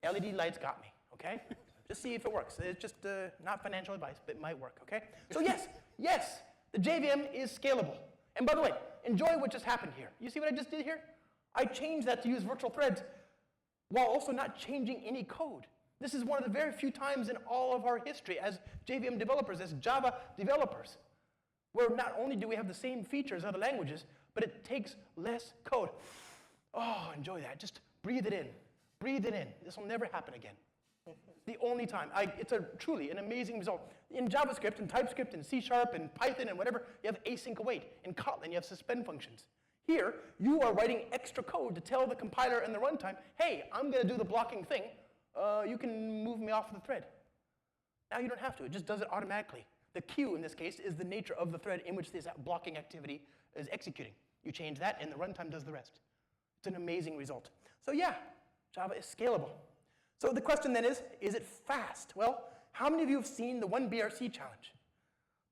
LED lights got me, okay? Just see if it works. It's just not financial advice, but it might work, okay? So yes, the JVM is scalable. And by the way, enjoy what just happened here. You see what I just did here? I changed that to use virtual threads while also not changing any code. This is one of the very few times in all of our history as JVM developers, as Java developers, where not only do we have the same features as other languages, but it takes less code. Oh, enjoy that. Just breathe it in. Breathe it in. This will never happen again. The only time. It's truly an amazing result. In JavaScript and TypeScript and C# and Python and whatever, you have async await. In Kotlin, you have suspend functions. Here, you are writing extra code to tell the compiler and the runtime, hey, I'm going to do the blocking thing. You can move me off the thread. Now you don't have to. It just does it automatically. The queue, in this case, is the nature of the thread in which this blocking activity is executing. You change that, and the runtime does the rest. It's an amazing result. So yeah, Java is scalable. So the question then is it fast? Well, how many of you have seen the 1BRC challenge?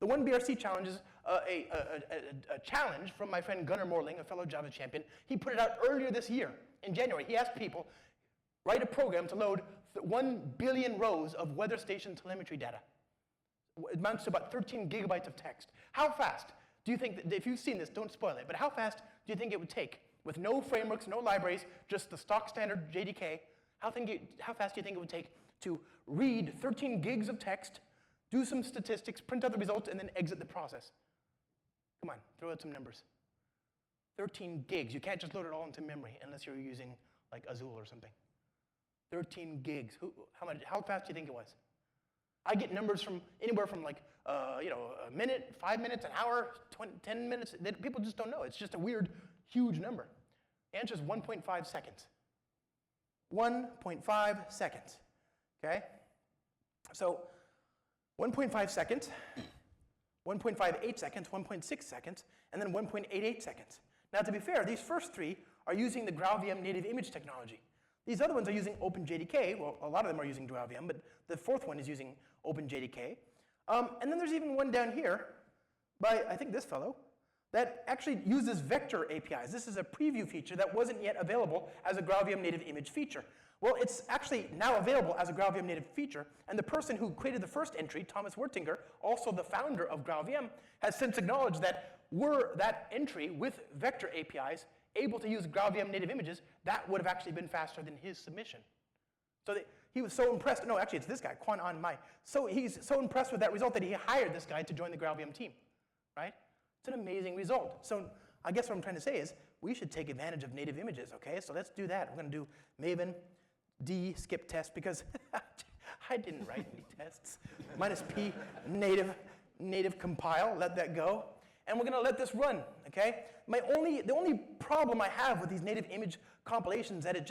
The 1BRC challenge is a challenge from my friend Gunnar Morling, a fellow Java champion. He put it out earlier this year, in January. He asked people, write a program to load 1 billion rows of weather station telemetry data. It amounts to about 13 gigabytes of text. How fast do you think, that, if you've seen this, don't spoil it, but how fast do you think it would take, with no frameworks, no libraries, just the stock standard JDK, how fast do you think it would take to read 13 gigs of text, do some statistics, print out the results, and then exit the process? Come on, throw out some numbers. 13 gigs. You can't just load it all into memory unless you're using like Azul or something. 13 gigs. How fast do you think it was? I get numbers from anywhere from like, a minute, 5 minutes, an hour, 10 minutes. People just don't know. It's just a weird, huge number. The answer is 1.5 seconds. 1.5 seconds, okay? So 1.5 seconds, 1.58 seconds, 1.6 seconds, and then 1.88 seconds. Now, to be fair, these first three are using the GraalVM native image technology. These other ones are using OpenJDK. Well, a lot of them are using GraalVM, but the fourth one is using OpenJDK. And then there's even one down here by, I think, this fellow, that actually uses vector APIs. This is a preview feature that wasn't yet available as a GraalVM native image feature. Well, it's actually now available as a GraalVM native feature, and the person who created the first entry, Thomas Wertinger, also the founder of GraalVM, has since acknowledged that were that entry with vector APIs able to use GraalVM native images, that would have actually been faster than his submission. So he was so impressed. No, actually, it's this guy, Kwan An Mai. So he's so impressed with that result that he hired this guy to join the GraalVM team, right? It's an amazing result. So I guess what I'm trying to say is we should take advantage of native images, okay? So let's do that. We're going to do Maven D skip test because I didn't write any tests. -p native compile, let that go. And we're going to let this run, okay? The only problem I have with these native image compilations is that it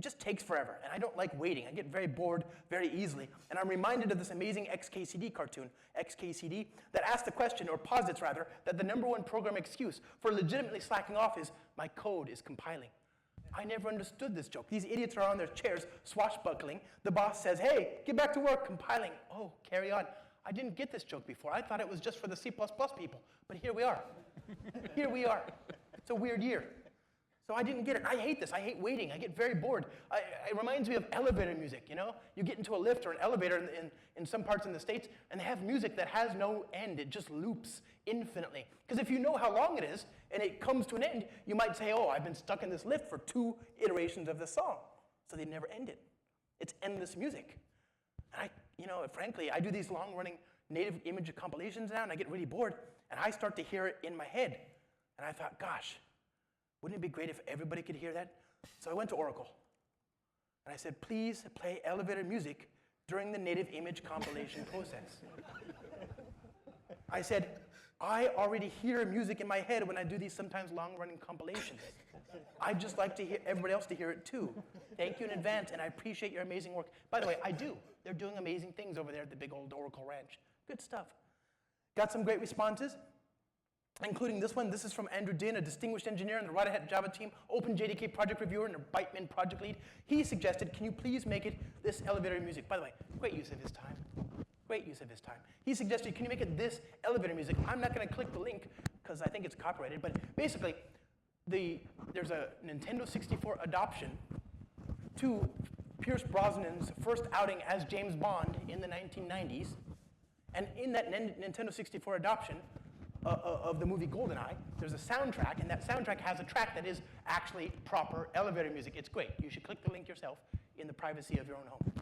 just takes forever, and I don't like waiting. I get very bored very easily. And I'm reminded of this amazing XKCD cartoon, XKCD, that asks the question, or posits rather, that the #1 program excuse for legitimately slacking off is, my code is compiling. I never understood this joke. These idiots are on their chairs, swashbuckling. The boss says, hey, get back to work, compiling. Oh, carry on. I didn't get this joke before. I thought it was just for the C++ people. But here we are. Here we are. It's a weird year. So I didn't get it. I hate this. I hate waiting. I get very bored. It reminds me of elevator music, you know? You get into a lift or an elevator in some parts in the States, and they have music that has no end. It just loops infinitely. Because if you know how long it is, and it comes to an end, you might say, oh, I've been stuck in this lift for 2 iterations of this song. So they never end it. It's endless music. And frankly, I do these long-running native image compilations now, and I get really bored, and I start to hear it in my head. And I thought, gosh, wouldn't it be great if everybody could hear that? So I went to Oracle, and I said, please play elevator music during the native image compilation process. I said, I already hear music in my head when I do these sometimes long-running compilations. I'd just like to hear everybody else to hear it too. Thank you in advance, and I appreciate your amazing work. By the way, I do. They're doing amazing things over there at the big old Oracle Ranch. Good stuff. Got some great responses, including this one. This is from Andrew Din, a distinguished engineer in the Red Hat Java team, OpenJDK project reviewer, and a Byteman project lead. He suggested, can you please make it this elevator music? By the way, great use of his time. Great use of his time. He suggested, can you make it this elevator music? I'm not going to click the link because I think it's copyrighted, but basically, there's a Nintendo 64 adoption to Pierce Brosnan's first outing as James Bond in the 1990s. And in that Nintendo 64 adoption of the movie GoldenEye, there's a soundtrack, and that soundtrack has a track that is actually proper elevator music. It's great. You should click the link yourself in the privacy of your own home.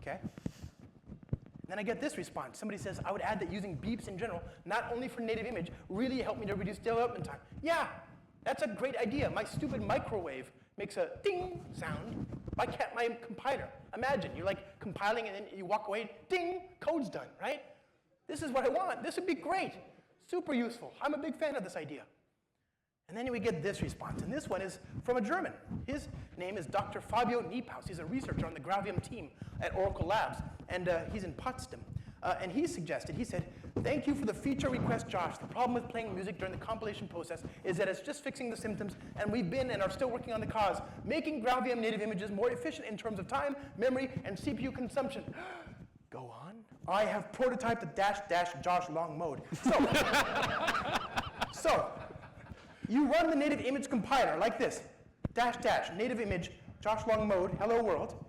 Okay? Then I get this response. Somebody says, I would add that using beeps in general, not only for native image, really helped me to reduce development time. Yeah, that's a great idea. My stupid microwave makes a ding sound. Why can't my compiler? Imagine, you're like compiling and then you walk away, ding, code's done, right? This is what I want. This would be great. Super useful. I'm a big fan of this idea. And then we get this response, and this one is from a German. His name is Dr. Fabio Niephaus. He's a researcher on the Gravium team at Oracle Labs, and he's in Potsdam. And he said, thank you for the feature request, Josh. The problem with playing music during the compilation process is that it's just fixing the symptoms, and we've been and are still working on the cause, making Gravium native images more efficient in terms of time, memory, and CPU consumption. Go on. I have prototyped the -- Josh long mode. So you run the native image compiler like this, -- native image, Josh long mode, hello world.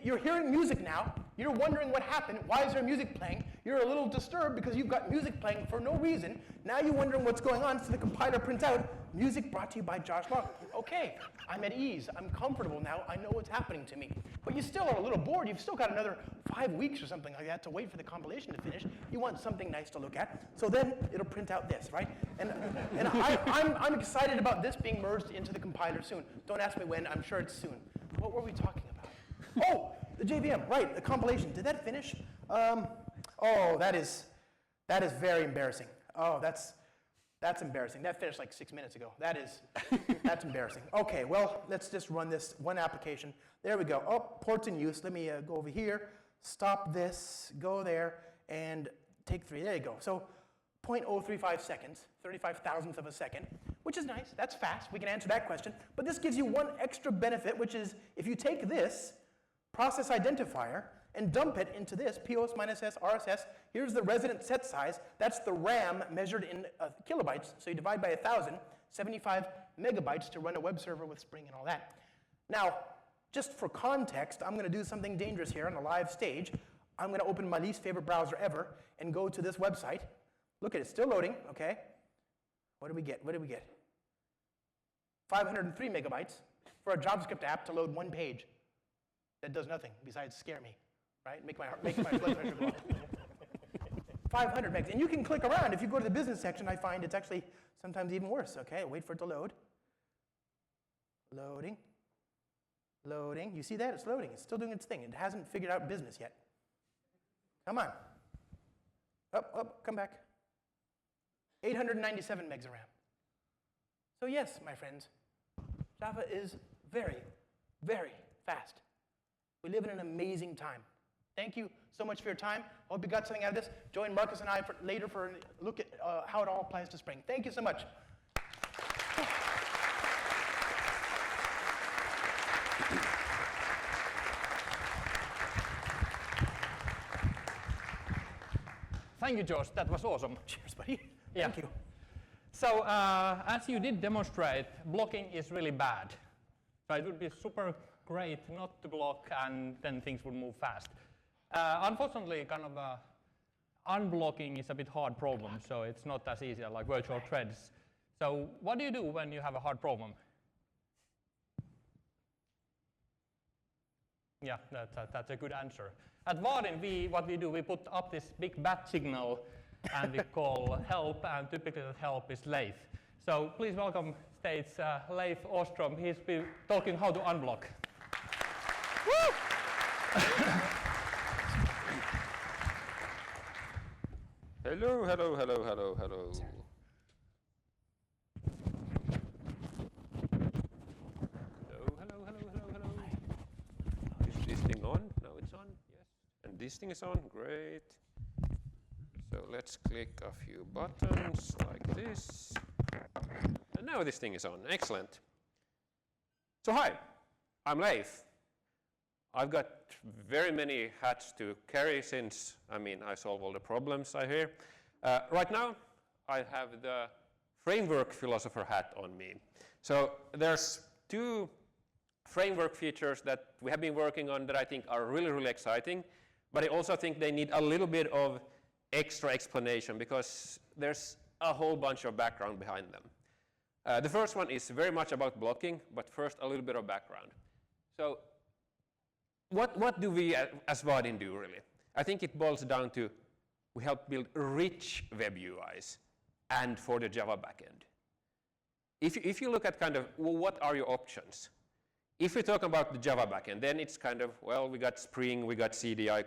You're hearing music now. You're wondering what happened. Why is there music playing? You're a little disturbed because you've got music playing for no reason. Now you're wondering what's going on, so the compiler prints out, music brought to you by Josh Long. Okay, I'm at ease. I'm comfortable now. I know what's happening to me. But you still are a little bored. You've still got another 5 weeks or something like that to wait for the compilation to finish. You want something nice to look at. So then it'll print out this, right? And I'm excited about this being merged into the compiler soon. Don't ask me when. I'm sure it's soon. What were we talking about? Oh, the JVM, right, the compilation. Did that finish? Oh, that is very embarrassing. Oh, that's embarrassing. That finished like 6 minutes ago. That's embarrassing. Okay, well, let's just run this one application. There we go. Oh, ports in use. Let me go over here, stop this, go there, and take 3. There you go. So 0.035 seconds, 35 thousandths of a second, which is nice. That's fast. We can answer that question. But this gives you one extra benefit, which is if you take this process identifier and dump it into this, POS minus S RSS. Here's the resident set size. That's the RAM measured in kilobytes. So you divide by 1,000, 75 megabytes to run a web server with Spring and all that. Now, just for context, I'm going to do something dangerous here on a live stage. I'm going to open my least favorite browser ever and go to this website. Look at it, still loading, okay? What did we get? 503 megabytes for a JavaScript app to load one page. That does nothing besides scare me, right? Make my blood pressure go up. 500 megs. And you can click around. If you go to the business section, I find it's actually sometimes even worse. Okay, wait for it to load. Loading. Loading. You see that? It's loading. It's still doing its thing. It hasn't figured out business yet. Come on. Up, come back. 897 megs of RAM. So yes, my friends, Java is very, very fast. We live in an amazing time. Thank you so much for your time. I hope you got something out of this. Join Marcus and I later for a look at how it all applies to Spring. Thank you so much. Thank you, Josh. That was awesome. Cheers, buddy. Yeah. Thank you. So as you did demonstrate, blocking is really bad. So it would be super great not to block, and then things would move fast. Unfortunately, kind of unblocking is a bit hard problem, so it's not as easy like virtual threads. So what do you do when you have a hard problem? Yeah, that's a good answer. At Vaadin, what we do, we put up this big bat signal and we call help, and typically that help is Leif. So please welcome stage Leif Åstrand. He's been talking how to unblock. Woo! Hello, hello, hello, hello, hello. Hello. Is this thing on? No, it's on. Yes. And this thing is on. Great. So let's click a few buttons like this. And now this thing is on. Excellent. So hi, I'm Leif. I've got very many hats to carry since, I solve all the problems I hear. Right now, I have the framework philosopher hat on me. So there's two framework features that we have been working on that I think are really, really exciting, but I also think they need a little bit of extra explanation because there's a whole bunch of background behind them. The first one is very much about blocking, but first a little bit of background. So what do we as Vaadin do really? I think it boils down to we help build rich web UIs and for the Java backend. If you look at kind of, well, what are your options? If we talk about the Java backend, then it's kind of, well, we got Spring, we got CDI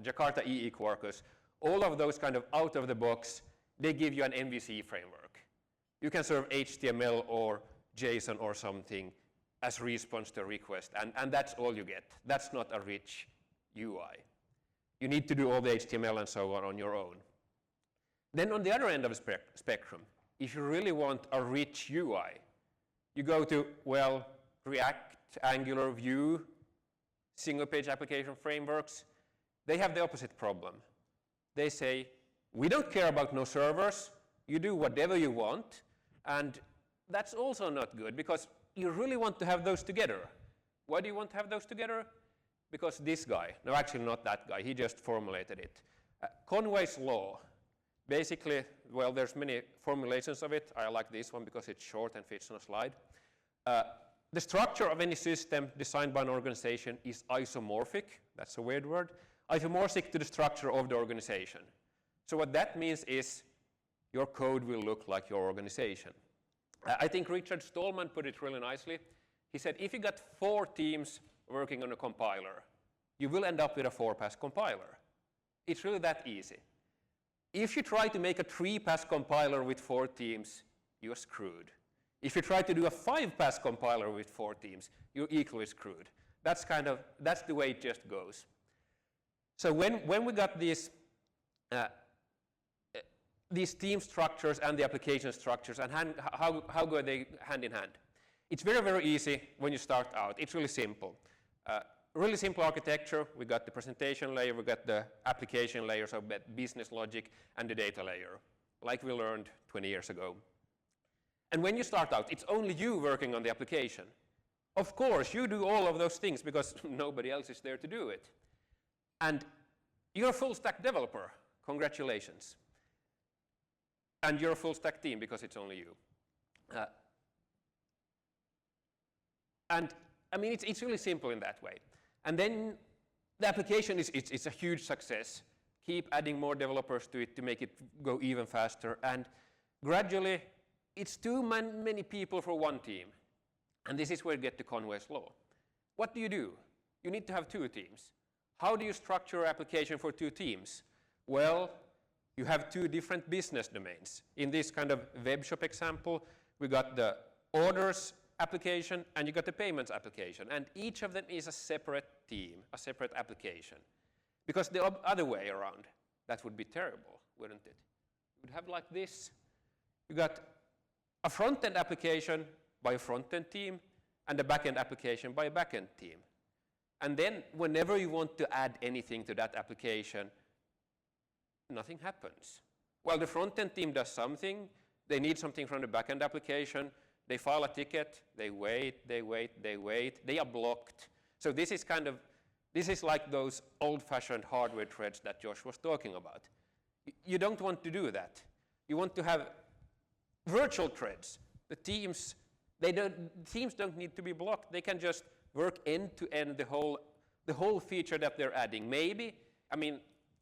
Jakarta EE Quarkus, all of those kind of out of the box, they give you an MVC framework. You can serve HTML or JSON or something as response to a request, and that's all you get. That's not a rich UI. You need to do all the HTML and so on your own. Then on the other end of the spectrum, if you really want a rich UI, you go to, well, React, Angular, Vue, single-page application frameworks. They have the opposite problem. They say, we don't care about no servers. You do whatever you want. And that's also not good because you really want to have those together. Why do you want to have those together? Because this guy, no, actually not that guy, he just formulated it. Conway's law. Basically, well, there's many formulations of it. I like this one because it's short and fits on a slide. The structure of any system designed by an organization is isomorphic. That's a weird word. Isomorphic to the structure of the organization. So what that means is your code will look like your organization. I think Richard Stallman put it really nicely. He said, if you got 4 teams working on a compiler, you will end up with a 4-pass compiler. It's really that easy. If you try to make a 3-pass compiler with 4 teams, you're screwed. If you try to do a 5-pass compiler with 4 teams, you're equally screwed. That's the way it just goes. So when we got these team structures and the application structures and how go they hand in hand? It's very, very easy when you start out. It's really simple. Really simple architecture. We got the presentation layer, we got the application layer, so business logic, and the data layer, like we learned 20 years ago. And when you start out, it's only you working on the application. Of course, you do all of those things because nobody else is there to do it. And you're a full stack developer. Congratulations. And you're a full stack team because it's only you. It's really simple in that way. And then the application it's a huge success. Keep adding more developers to it to make it go even faster. And gradually, it's too many people for one team. And this is where you get to Conway's law. What do? You need to have 2 teams. How do you structure your application for 2 teams? Well, you have 2 different business domains. In this kind of web shop example, we got the orders application and you got the payments application. And each of them is a separate team, a separate application. Because the other way around, that would be terrible, wouldn't it? You would have like this. You got a front-end application by a front-end team and a back-end application by a back-end team. And then whenever you want to add anything to that application, nothing happens. Well, the front-end team does something. They need something from the back-end application. They file a ticket. They wait. They are blocked. So this is like those old-fashioned hardware threads that Josh was talking about. You don't want to do that. You want to have virtual threads. The teams don't need to be blocked. They can just work end-to-end the whole feature that they're adding. Maybe,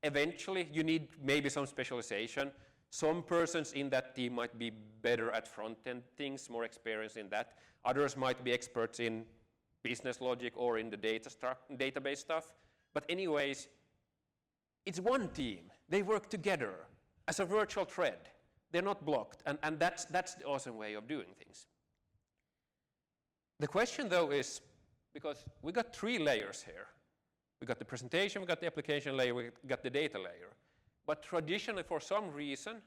eventually you need maybe some specialization. Some persons in that team might be better at front-end things, more experience in that. Others might be experts in business logic or in the database stuff. But anyways, it's one team. They work together as a virtual thread. They're not blocked, and that's the awesome way of doing things. The question, though, is, because we got 3 layers here. We got the presentation, we got the application layer, we got the data layer. But traditionally, for some reason,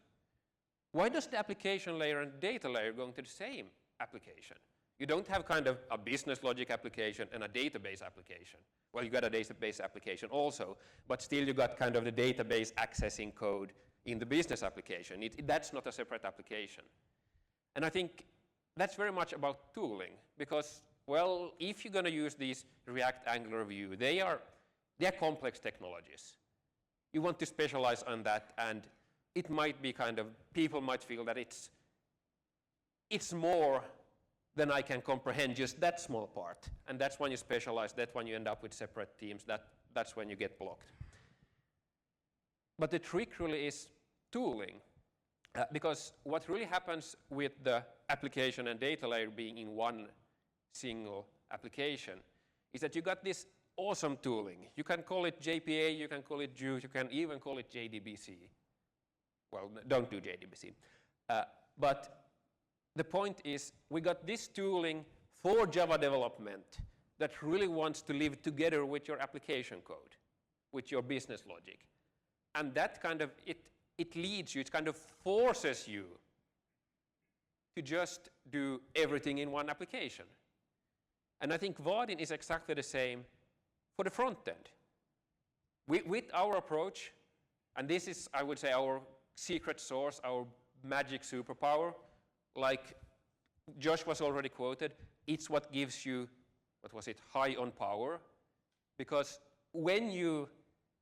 why does the application layer and data layer go into the same application? You don't have kind of a business logic application and a database application. Well, you got a database application also, but still you got kind of the database accessing code in the business application. That's not a separate application. And I think that's very much about tooling, because, well, if you're going to use these React, Angular, Vue, they are complex technologies. You want to specialize on that, and it might be kind of, people might feel that it's more than I can comprehend just that small part. And that's when you specialize, that's when you end up with separate teams, that's when you get blocked. But the trick really is tooling, because what really happens with the application and data layer being in one single application is that you got this awesome tooling. You can call it JPA, you can call it Juice, you can even call it JDBC. Well, don't do JDBC. But the point is, we got this tooling for Java development that really wants to live together with your application code, with your business logic. And that kind of, it leads you, it kind of forces you to just do everything in one application. And I think Vaadin is exactly the same for the front end. With our approach, and this is, I would say, our secret sauce, our magic superpower, like Josh was already quoted, it's what gives you, high on power. Because when you,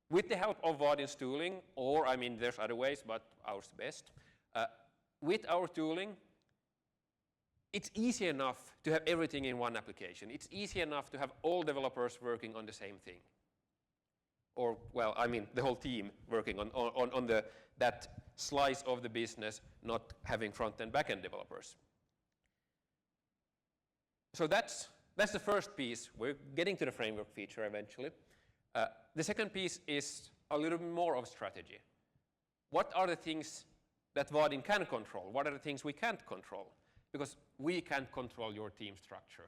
with the help of Vaadin's tooling, or there's other ways, but ours best, with our tooling, it's easy enough to have everything in one application. It's easy enough to have all developers working on the same thing. Or, well, the whole team working on that slice of the business, not having front-end, back-end developers. So that's the first piece. We're getting to the framework feature eventually. The second piece is a little bit more of strategy. What are the things that Vaadin can control? What are the things we can't control? Because we can't control your team structure.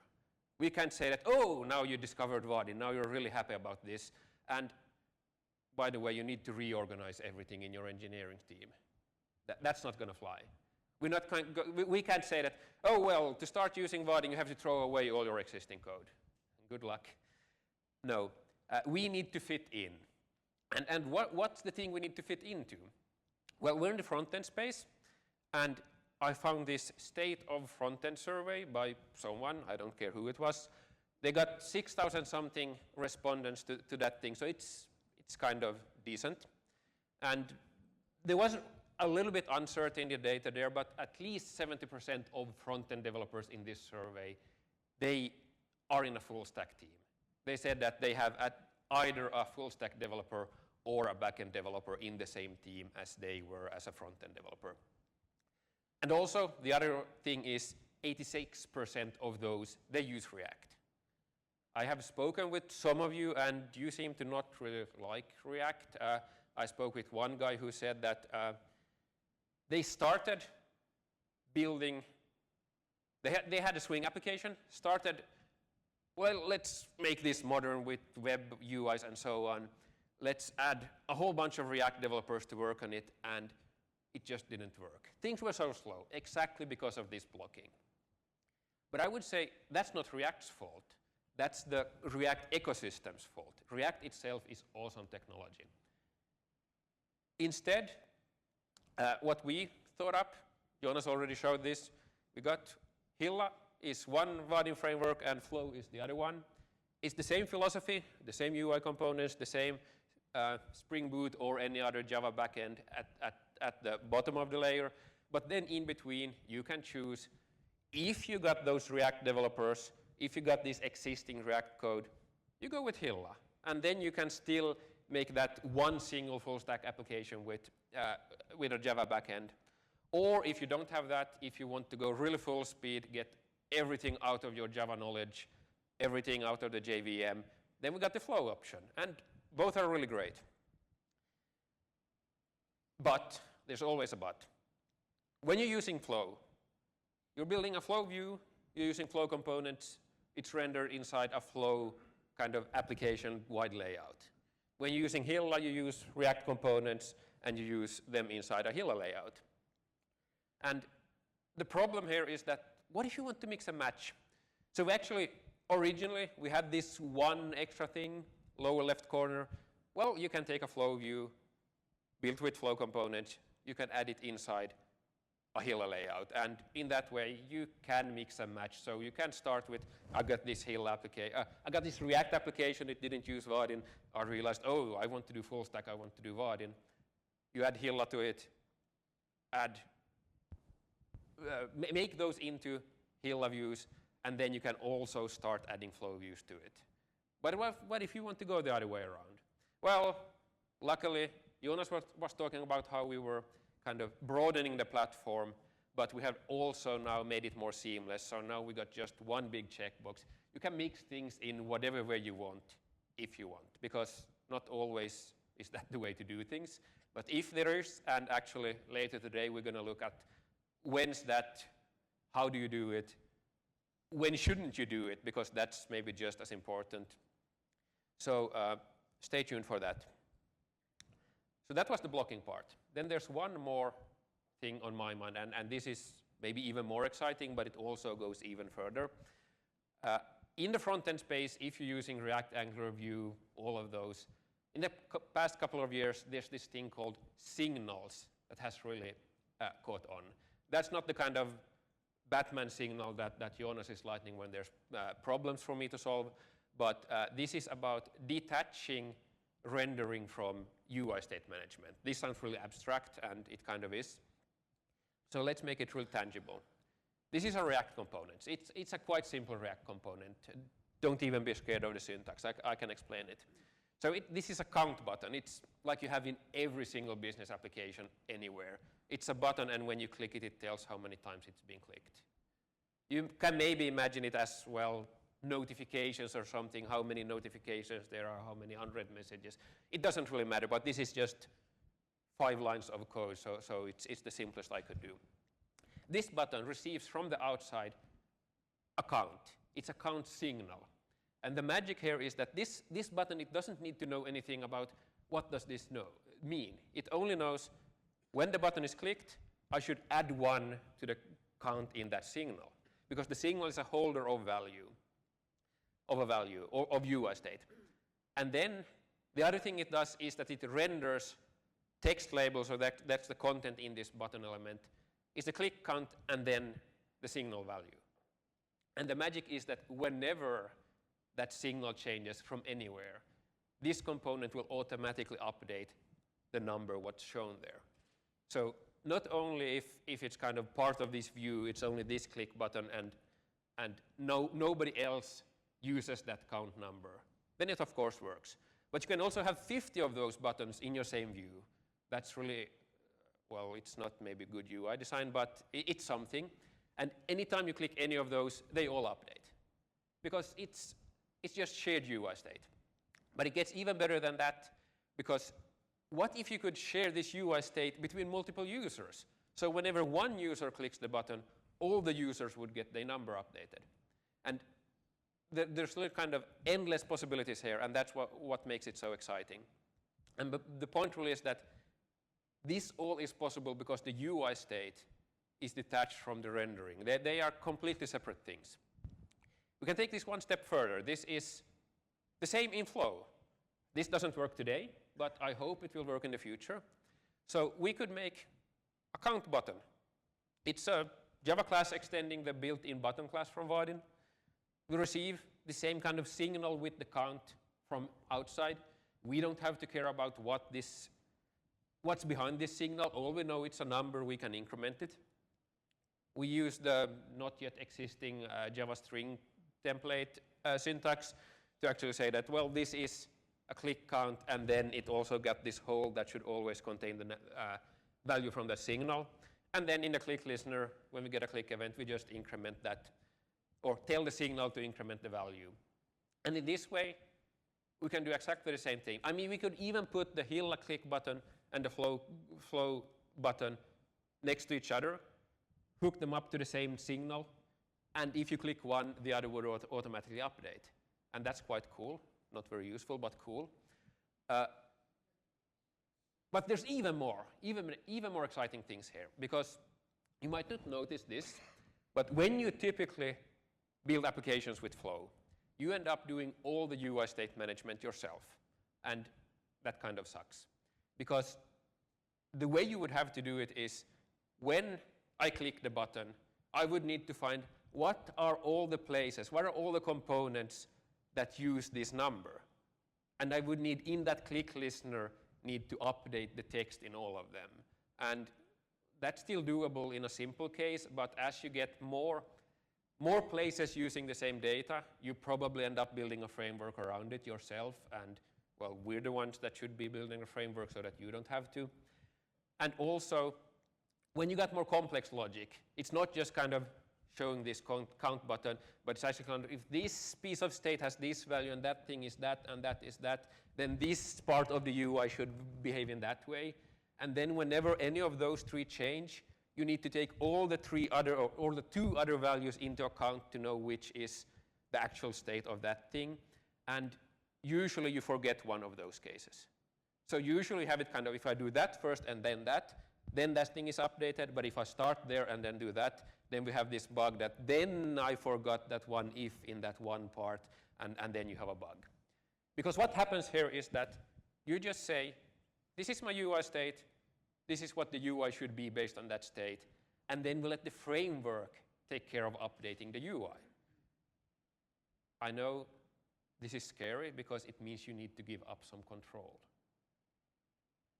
We can't say that, oh, now you discovered Vaadin, now you're really happy about this. And by the way, you need to reorganize everything in your engineering team. That's not going to fly. We can't say that, oh, well, to start using Vaadin, you have to throw away all your existing code. Good luck. No, we need to fit in. And what's the thing we need to fit into? Well, we're in the front-end space, and I found this state of front-end survey by someone, I don't care who it was. They got 6,000 something respondents to that thing, so it's kind of decent. And there was a little bit uncertainty data there, but at least 70% of front-end developers in this survey, they are in a full-stack team. They said that they have either a full-stack developer or a back-end developer in the same team as they were as a front-end developer. And also, the other thing is 86% of those, they use React. I have spoken with some of you, and you seem to not really like React. I spoke with one guy who said that they started building, they had a Swing application, started, well, let's make this modern with web UIs and so on. Let's add a whole bunch of React developers to work on it, and it just didn't work. Things were so slow, exactly because of this blocking. But I would say that's not React's fault. That's the React ecosystem's fault. React itself is awesome technology. Instead, what we thought up, Joonas already showed this, we got Hilla is one Vaadin framework and Flow is the other one. It's the same philosophy, the same UI components, the same Spring Boot or any other Java backend at the bottom of the layer. But then in between, you can choose, if you got those React developers, if you got this existing React code, you go with Hilla. And then you can still make that one single full stack application with a Java backend. Or if you don't have that, if you want to go really full speed, get everything out of your Java knowledge, everything out of the JVM, then we got the Flow option. And both are really great. But there's always a but. When you're using Flow, you're building a Flow view, you're using Flow components, it's rendered inside a Flow kind of application-wide layout. When you're using Hilla, you use React components, and you use them inside a Hilla layout. And the problem here is that, what if you want to mix and match? So actually, originally, we had this one extra thing, lower left corner. Well, you can take a Flow view, built with Flow components, you can add it inside a Hilla layout. And in that way, you can mix and match. So you can start with, I got this Hilla application, I got this React application, it didn't use Vaadin. I realized, oh, I want to do full stack, I want to do Vaadin. You add Hilla to it, make those into Hilla views, and then you can also start adding Flow views to it. But what if you want to go the other way around? Well, luckily, Joonas was talking about how we were kind of broadening the platform, but we have also now made it more seamless. So now we got just one big checkbox. You can mix things in whatever way you want, if you want, because not always is that the way to do things. But if there is, and actually later today we're going to look at when's that, how do you do it, when shouldn't you do it, because that's maybe just as important. So stay tuned for that. So that was the blocking part. Then there's one more thing on my mind, and this is maybe even more exciting, but it also goes even further. In the front-end space, if you're using React, Angular, Vue, all of those, in the past couple of years, there's this thing called signals that has really caught on. That's not the kind of Batman signal that Joonas is lighting when there's problems for me to solve, but this is about detaching rendering from UI state management. This sounds really abstract, and it kind of is. So let's make it real tangible. This is a React component. It's a quite simple React component. Don't even be scared of the syntax. I can explain it. So this is a count button. It's like you have in every single business application anywhere. It's a button, and when you click it, it tells how many times it's been clicked. You can maybe imagine it as, well, notifications or something, how many notifications there are, how many 100 messages. It doesn't really matter, but this is just 5 lines of code, so it's the simplest I could do. This button receives from the outside a count. It's a count signal. And the magic here is that this button, it doesn't need to know anything about what does this mean. It only knows when the button is clicked, I should add 1 to the count in that signal, because the signal is a holder of value, of UI state. And then the other thing it does is that it renders text labels, so that's the content in this button element, is the click count and then the signal value. And the magic is that whenever that signal changes from anywhere, this component will automatically update the number what's shown there. So not only if it's kind of part of this view, it's only this click button and nobody else uses that count number, then it of course works. But you can also have 50 of those buttons in your same view. That's really, well, it's not maybe good UI design, but it's something. And anytime you click any of those, they all update, because it's just shared UI state. But it gets even better than that, because what if you could share this UI state between multiple users? So whenever one user clicks the button, all the users would get their number updated. And there's kind of endless possibilities here, and that's what makes it so exciting. And the point really is that this all is possible because the UI state is detached from the rendering. They are completely separate things. We can take this one step further. This is the same in Flow. This doesn't work today, but I hope it will work in the future. So we could make a count button. It's a Java class extending the built-in button class from Vaadin. We receive the same kind of signal with the count from outside. We don't have to care about what's behind this signal. All we know it's a number, we can increment it. We use the not yet existing Java string template syntax to actually say that, well, this is a click count, and then it also got this hole that should always contain the value from the signal. And then in the click listener, when we get a click event, we just increment that, or tell the signal to increment the value. And in this way, we can do exactly the same thing. I mean, we could even put the Hilla click button and the flow button next to each other, hook them up to the same signal, and if you click one, the other would automatically update. And that's quite cool. Not very useful, but cool. But there's even more exciting things here, because you might not notice this, but when you typically build applications with Flow, you end up doing all the UI state management yourself, and that kind of sucks. Because the way you would have to do it is, when I click the button, I would need to find what are all the places, what are all the components that use this number. And I would need, in that click listener, need to update the text in all of them. And that's still doable in a simple case, but as you get more places using the same data, you probably end up building a framework around it yourself. And, well, we're the ones that should be building a framework so that you don't have to. And also, when you got more complex logic, it's not just kind of showing this count button, but it's actually kind of, if this piece of state has this value and that thing is that and that is that, then this part of the UI should behave in that way. And then whenever any of those three change, you need to take all the the two other values into account to know which is the actual state of that thing. And usually you forget one of those cases. So usually you have it kind of, if I do that first and then that thing is updated. But if I start there and then do that, then we have this bug that then I forgot that one if in that one part, and then you have a bug. Because what happens here is that you just say, this is my UI state, this is what the UI should be based on that state, and then we let the framework take care of updating the UI. I know this is scary because it means you need to give up some control.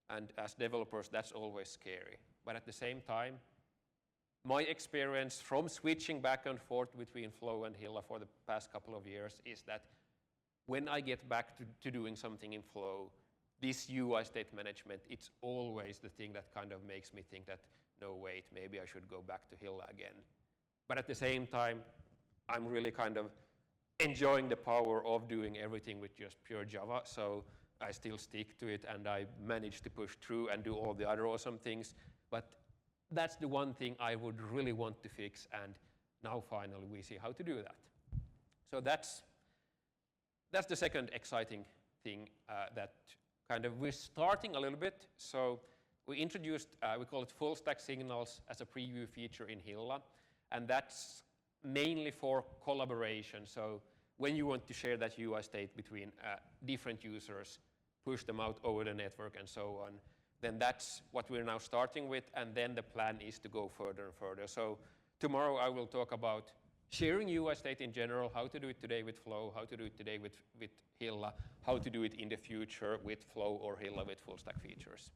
And as developers, that's always scary. But at the same time, my experience from switching back and forth between Flow and Hilla for the past couple of years is that when I get back to doing something in Flow, this UI state management, it's always the thing that kind of makes me think that, no, wait, maybe I should go back to Hilla again. But at the same time, I'm really kind of enjoying the power of doing everything with just pure Java. So I still stick to it, and I manage to push through and do all the other awesome things. But that's the one thing I would really want to fix, and now finally we see how to do that. So that's the second exciting thing that kind of we're starting a little bit. So we introduced, we call it full stack signals as a preview feature in Hilla, and that's mainly for collaboration. So when you want to share that UI state between different users, push them out over the network and so on, then that's what we're now starting with, and then the plan is to go further and further. So tomorrow I will talk about sharing UI state in general, how to do it today with Flow, how to do it today with Hilla, how to do it in the future with Flow or Hilla with full stack features.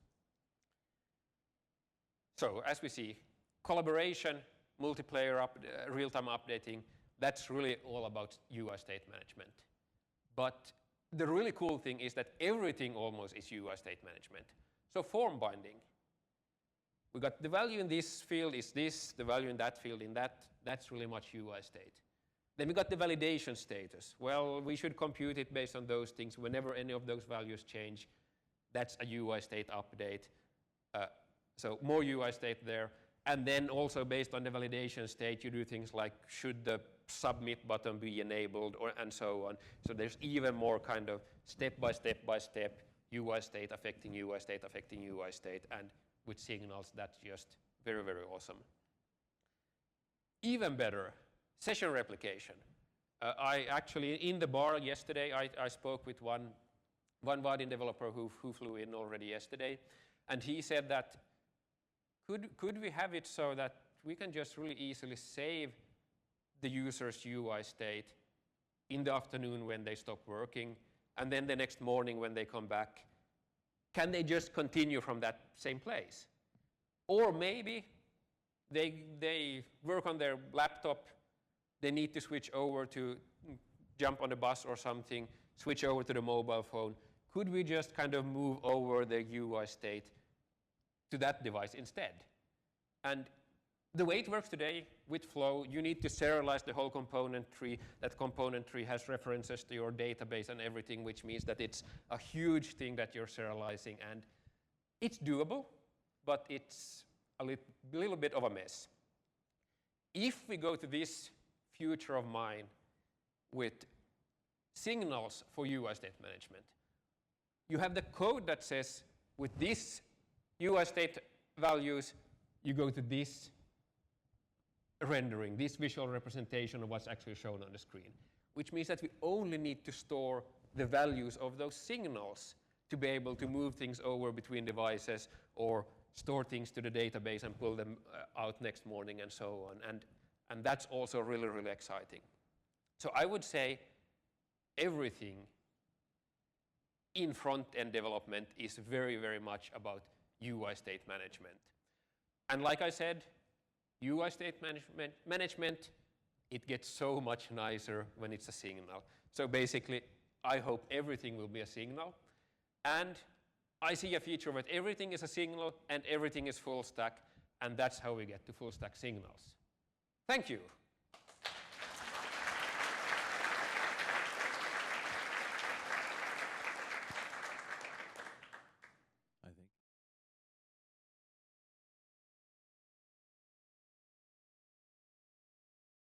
So as we see, collaboration, multiplayer, real-time updating, that's really all about UI state management. But the really cool thing is that everything almost is UI state management. So form binding. We got the value in this field is this, the value in that field in that. That's really much UI state. Then we got the validation status. Well, we should compute it based on those things. Whenever any of those values change, that's a UI state update. So more UI state there. And then also based on the validation state, you do things like, should the submit button be enabled, and so on. So there's even more kind of step by step UI state affecting UI state affecting UI state, and with signals, that's just very, very awesome. Even better, session replication. I actually, in the bar yesterday, I spoke with one Vaadin developer who flew in already yesterday, And he said that could we have it so that we can just really easily save the user's UI state in the afternoon when they stop working, and then the next morning when they come back, can they just continue from that same place? Or maybe they work on their laptop, they need to switch over to jump on a bus or something, switch over to the mobile phone. Could we just kind of move over the UI state to that device instead? And the way it works today with Flow, you need to serialize the whole component tree. That component tree has references to your database and everything, which means that it's a huge thing that you're serializing. And it's doable, but it's a little bit of a mess. If we go to this future of mine with signals for UI state management, you have the code that says, with this UI state values, you go to this rendering, this visual representation of what's actually shown on the screen, which means that we only need to store the values of those signals to be able to move things over between devices or store things to the database and pull them out next morning and so on. And that's also really, really exciting. So I would say everything in front-end development is very, very much about UI state management. And like I said, UI state management, it gets so much nicer when it's a signal. So basically, I hope everything will be a signal. And I see a future where everything is a signal and everything is full stack, and that's how we get to full stack signals. Thank you.